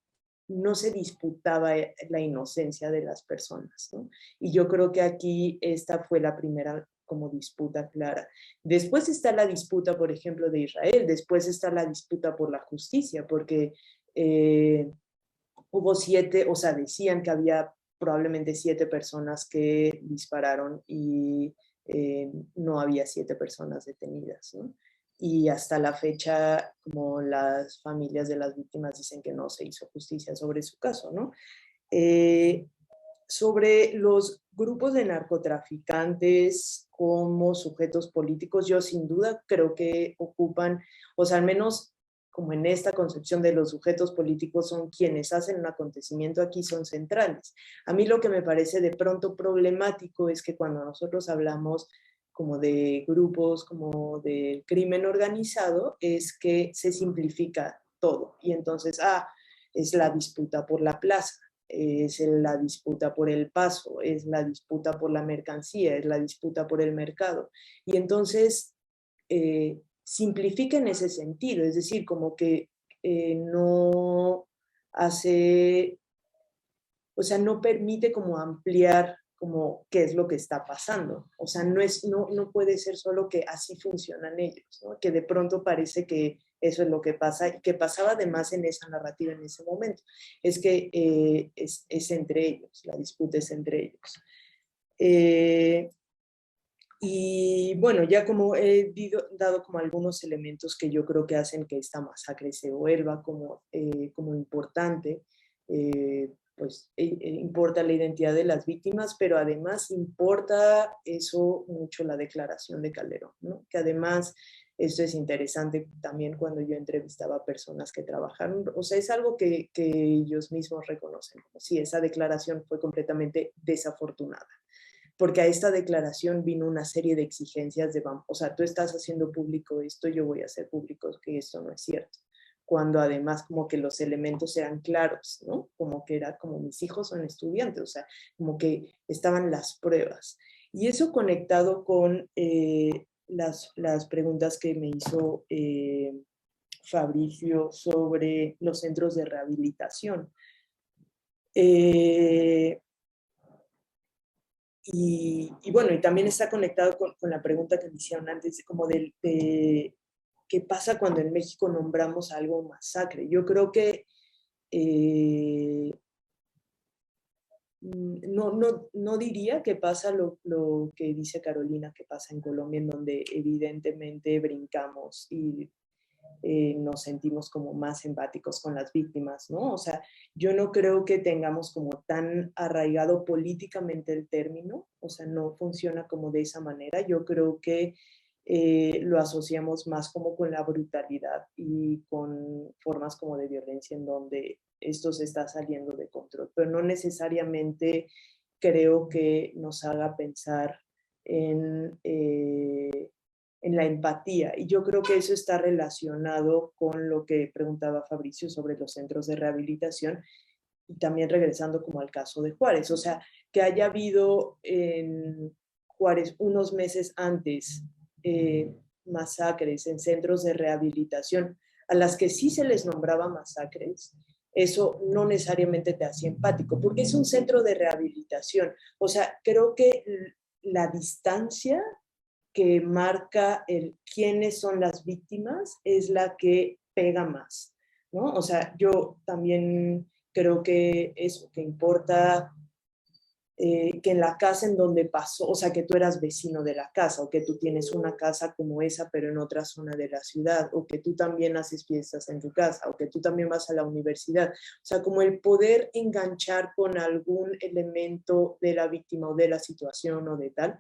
se disputaba la inocencia de las personas, ¿no? Y yo creo que aquí esta fue la primera como disputa clara. Después está la disputa, por ejemplo, de Israel, después está la disputa por la justicia, porque hubo 7, o sea, decían que había probablemente 7 personas que dispararon y no había 7 personas detenidas, ¿no? Y hasta la fecha, como las familias de las víctimas dicen que no se hizo justicia sobre su caso, ¿no? Sobre los grupos de narcotraficantes como sujetos políticos, yo sin duda creo que ocupan, o sea, al menos como en esta concepción de los sujetos políticos son quienes hacen un acontecimiento aquí, son centrales. A mí lo que me parece de pronto problemático es que cuando nosotros hablamos como de grupos, como de crimen organizado, es que se simplifica todo. Y entonces, es la disputa por la plaza, es la disputa por el paso, es la disputa por la mercancía, es la disputa por el mercado. Y entonces simplifica en ese sentido, es decir, como que no hace, o sea, no permite como ampliar como qué es lo que está pasando. O sea, no puede ser solo que así funcionan ellos, ¿no? Que de pronto parece que eso es lo que pasa y que pasaba además en esa narrativa en ese momento. Es que es entre ellos, la disputa es entre ellos. Y bueno, ya como he dado como algunos elementos que yo creo que hacen que esta masacre se vuelva como importante, pues importa la identidad de las víctimas, pero además importa eso mucho la declaración de Calderón, ¿no? Que además esto es interesante también cuando yo entrevistaba a personas que trabajaron, o sea, es algo que ellos mismos reconocen, como si esa declaración fue completamente desafortunada, porque a esta declaración vino una serie de exigencias de, o sea, tú estás haciendo público esto, yo voy a hacer público que esto no es cierto, cuando además como que los elementos eran claros, ¿no? Como que era como mis hijos son estudiantes, o sea, como que estaban las pruebas. Y eso conectado con las preguntas que me hizo Fabricio sobre los centros de rehabilitación. Y bueno, y también está conectado con la pregunta que me hicieron antes, como de ¿qué pasa cuando en México nombramos algo masacre? Yo creo que no diría que pasa lo que dice Carolina, que pasa en Colombia, en donde evidentemente brincamos y nos sentimos como más empáticos con las víctimas, ¿no? O sea, yo no creo que tengamos como tan arraigado políticamente el término, o sea, no funciona como de esa manera. Yo creo que lo asociamos más como con la brutalidad y con formas como de violencia en donde esto se está saliendo de control, pero no necesariamente creo que nos haga pensar en la empatía. Y yo creo que eso está relacionado con lo que preguntaba Fabricio sobre los centros de rehabilitación y también regresando como al caso de Juárez. O sea, que haya habido en Juárez unos meses antes masacres en centros de rehabilitación a las que sí se les nombraba masacres, eso no necesariamente te hacía empático, porque es un centro de rehabilitación. O sea, creo que la distancia que marca el quiénes son las víctimas es la que pega más, ¿no? O sea, yo también creo que eso, que importa que en la casa en donde pasó, o sea, que tú eras vecino de la casa, o que tú tienes una casa como esa, pero en otra zona de la ciudad, o que tú también haces fiestas en tu casa, o que tú también vas a la universidad. O sea, como el poder enganchar con algún elemento de la víctima o de la situación o de tal,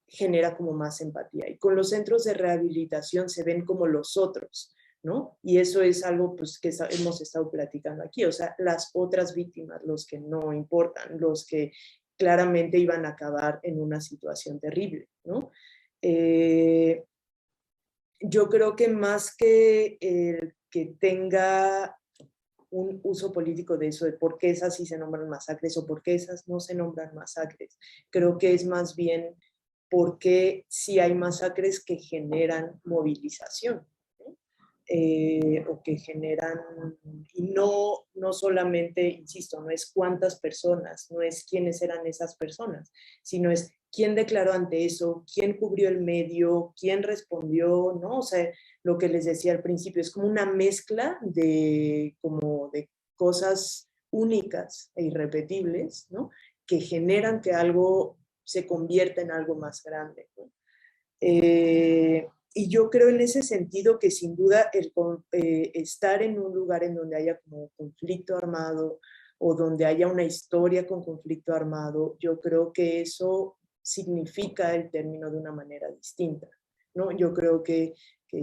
genera como más empatía. Y con los centros de rehabilitación se ven como los otros, ¿no? Y eso es algo pues, que hemos estado platicando aquí, o sea, las otras víctimas, los que no importan, los que claramente iban a acabar en una situación terrible, ¿no? Yo creo que más que el que tenga un uso político de eso, de por qué esas sí se nombran masacres o por qué esas no se nombran masacres, creo que es más bien porque sí hay masacres que generan movilización, ¿no? O que generan, y no solamente, insisto, no es cuántas personas, no es quiénes eran esas personas, sino es quién declaró ante eso, quién cubrió el medio, quién respondió, ¿no? O sea, lo que les decía al principio, es como una mezcla de cosas únicas e irrepetibles, ¿no? Que generan que algo se convierta en algo más grande, ¿no? Y yo creo en ese sentido que sin duda estar en un lugar en donde haya como conflicto armado o donde haya una historia con conflicto armado, yo creo que eso significa el término de una manera distinta, ¿no? Yo creo que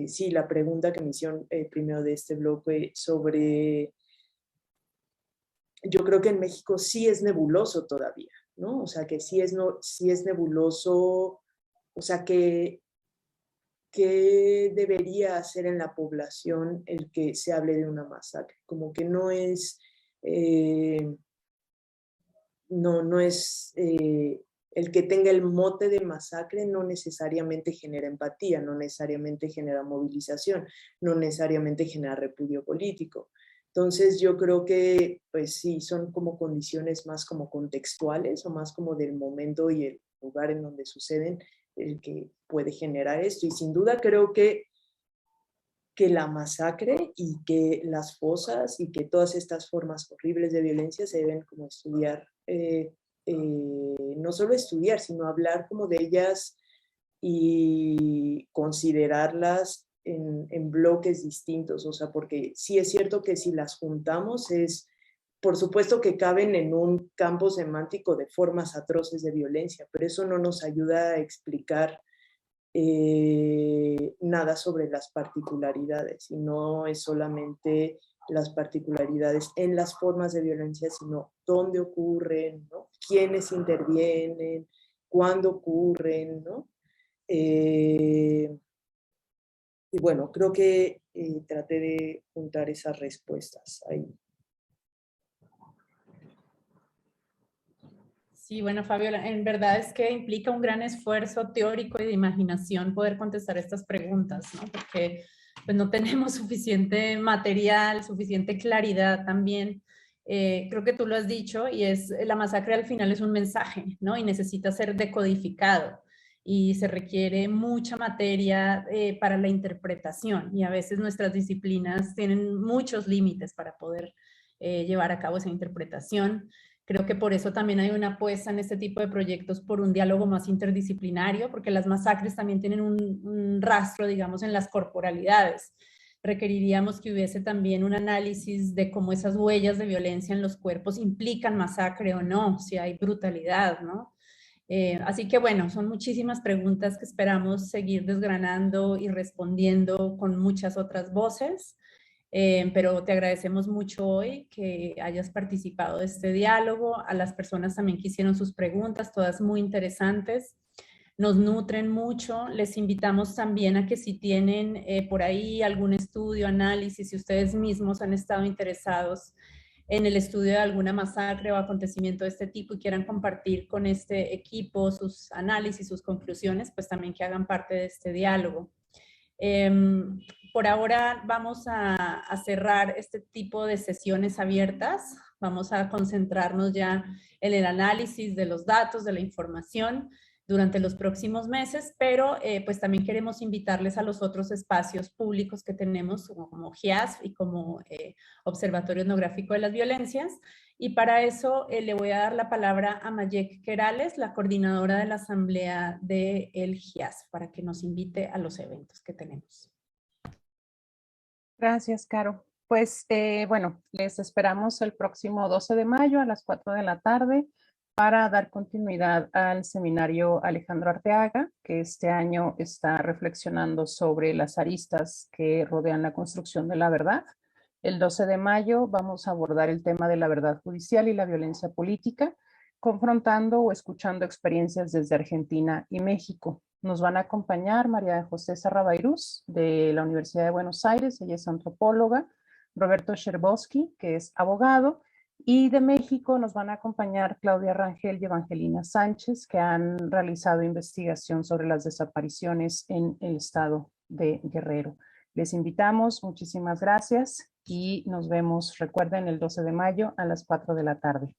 sí, la pregunta que me hicieron primero de este bloque sobre, yo creo que en México sí es nebuloso todavía, ¿no? O sea, que sí es nebuloso, o sea, que ¿qué debería hacer en la población el que se hable de una masacre? Como que no es, el que tenga el mote de masacre no necesariamente genera empatía, no necesariamente genera movilización, no necesariamente genera repudio político. Entonces yo creo que pues sí, son como condiciones más como contextuales o más como del momento y el lugar en donde suceden el que puede generar esto. Y sin duda creo que la masacre y que las fosas y que todas estas formas horribles de violencia se deben como estudiar, no solo estudiar, sino hablar como de ellas y considerarlas en bloques distintos. O sea, porque sí es cierto que si las juntamos es, por supuesto que caben en un campo semántico de formas atroces de violencia, pero eso no nos ayuda a explicar nada sobre las particularidades, y no es solamente las particularidades en las formas de violencia, sino dónde ocurren, ¿no? Quiénes intervienen, cuándo ocurren, ¿no? Y bueno, creo que traté de juntar esas respuestas ahí. Sí, bueno, Fabiola, en verdad es que implica un gran esfuerzo teórico y de imaginación poder contestar estas preguntas, ¿no? Porque pues, no tenemos suficiente material, suficiente claridad también. Creo que tú lo has dicho y la masacre al final es un mensaje, ¿no? Y necesita ser decodificado. y se requiere mucha materia para la interpretación, y a veces nuestras disciplinas tienen muchos límites para poder llevar a cabo esa interpretación. Creo que por eso también hay una apuesta en este tipo de proyectos por un diálogo más interdisciplinario, porque las masacres también tienen un rastro, digamos, en las corporalidades. Requeriríamos que hubiese también un análisis de cómo esas huellas de violencia en los cuerpos implican masacre o no, si hay brutalidad, ¿no? Así que bueno, son muchísimas preguntas que esperamos seguir desgranando y respondiendo con muchas otras voces. Pero te agradecemos mucho hoy que hayas participado de este diálogo, a las personas también que hicieron sus preguntas, todas muy interesantes, nos nutren mucho. Les invitamos también a que si tienen por ahí algún estudio, análisis, si ustedes mismos han estado interesados en el estudio de alguna masacre o acontecimiento de este tipo y quieran compartir con este equipo sus análisis, sus conclusiones, pues también que hagan parte de este diálogo. Por ahora vamos a cerrar este tipo de sesiones abiertas. Vamos a concentrarnos ya en el análisis de los datos, de la información durante los próximos meses, pero pues también queremos invitarles a los otros espacios públicos que tenemos, como GIASF y como Observatorio Etnográfico de las Violencias. Y para eso le voy a dar la palabra a Mayek Querales, la coordinadora de la asamblea del GIASF, para que nos invite a los eventos que tenemos. Gracias, Caro. Pues bueno, les esperamos el próximo 12 de mayo a las 4 de la tarde para dar continuidad al seminario Alejandro Arteaga, que este año está reflexionando sobre las aristas que rodean la construcción de la verdad. El 12 de mayo vamos a abordar el tema de la verdad judicial y la violencia política, confrontando o escuchando experiencias desde Argentina y México. Nos van a acompañar María de José Sarrabairús de la Universidad de Buenos Aires, ella es antropóloga, Roberto Sherbowski, que es abogado, y de México nos van a acompañar Claudia Rangel y Evangelina Sánchez, que han realizado investigación sobre las desapariciones en el estado de Guerrero. Les invitamos, muchísimas gracias y nos vemos, recuerden, el 12 de mayo a las 4 de la tarde.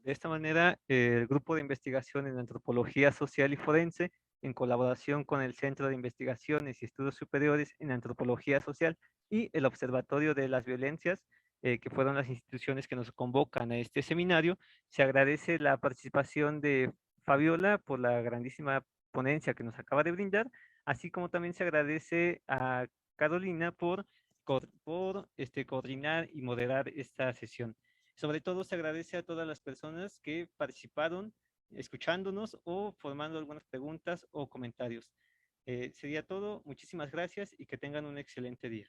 De esta manera, el Grupo de Investigación en Antropología Social y Forense, en colaboración con el Centro de Investigaciones y Estudios Superiores en Antropología Social y el Observatorio de las Violencias, que fueron las instituciones que nos convocan a este seminario, se agradece la participación de Fabiola por la grandísima ponencia que nos acaba de brindar, así como también se agradece a Carolina por coordinar y moderar esta sesión. Sobre todo se agradece a todas las personas que participaron escuchándonos o formando algunas preguntas o comentarios. Sería todo. Muchísimas gracias y que tengan un excelente día.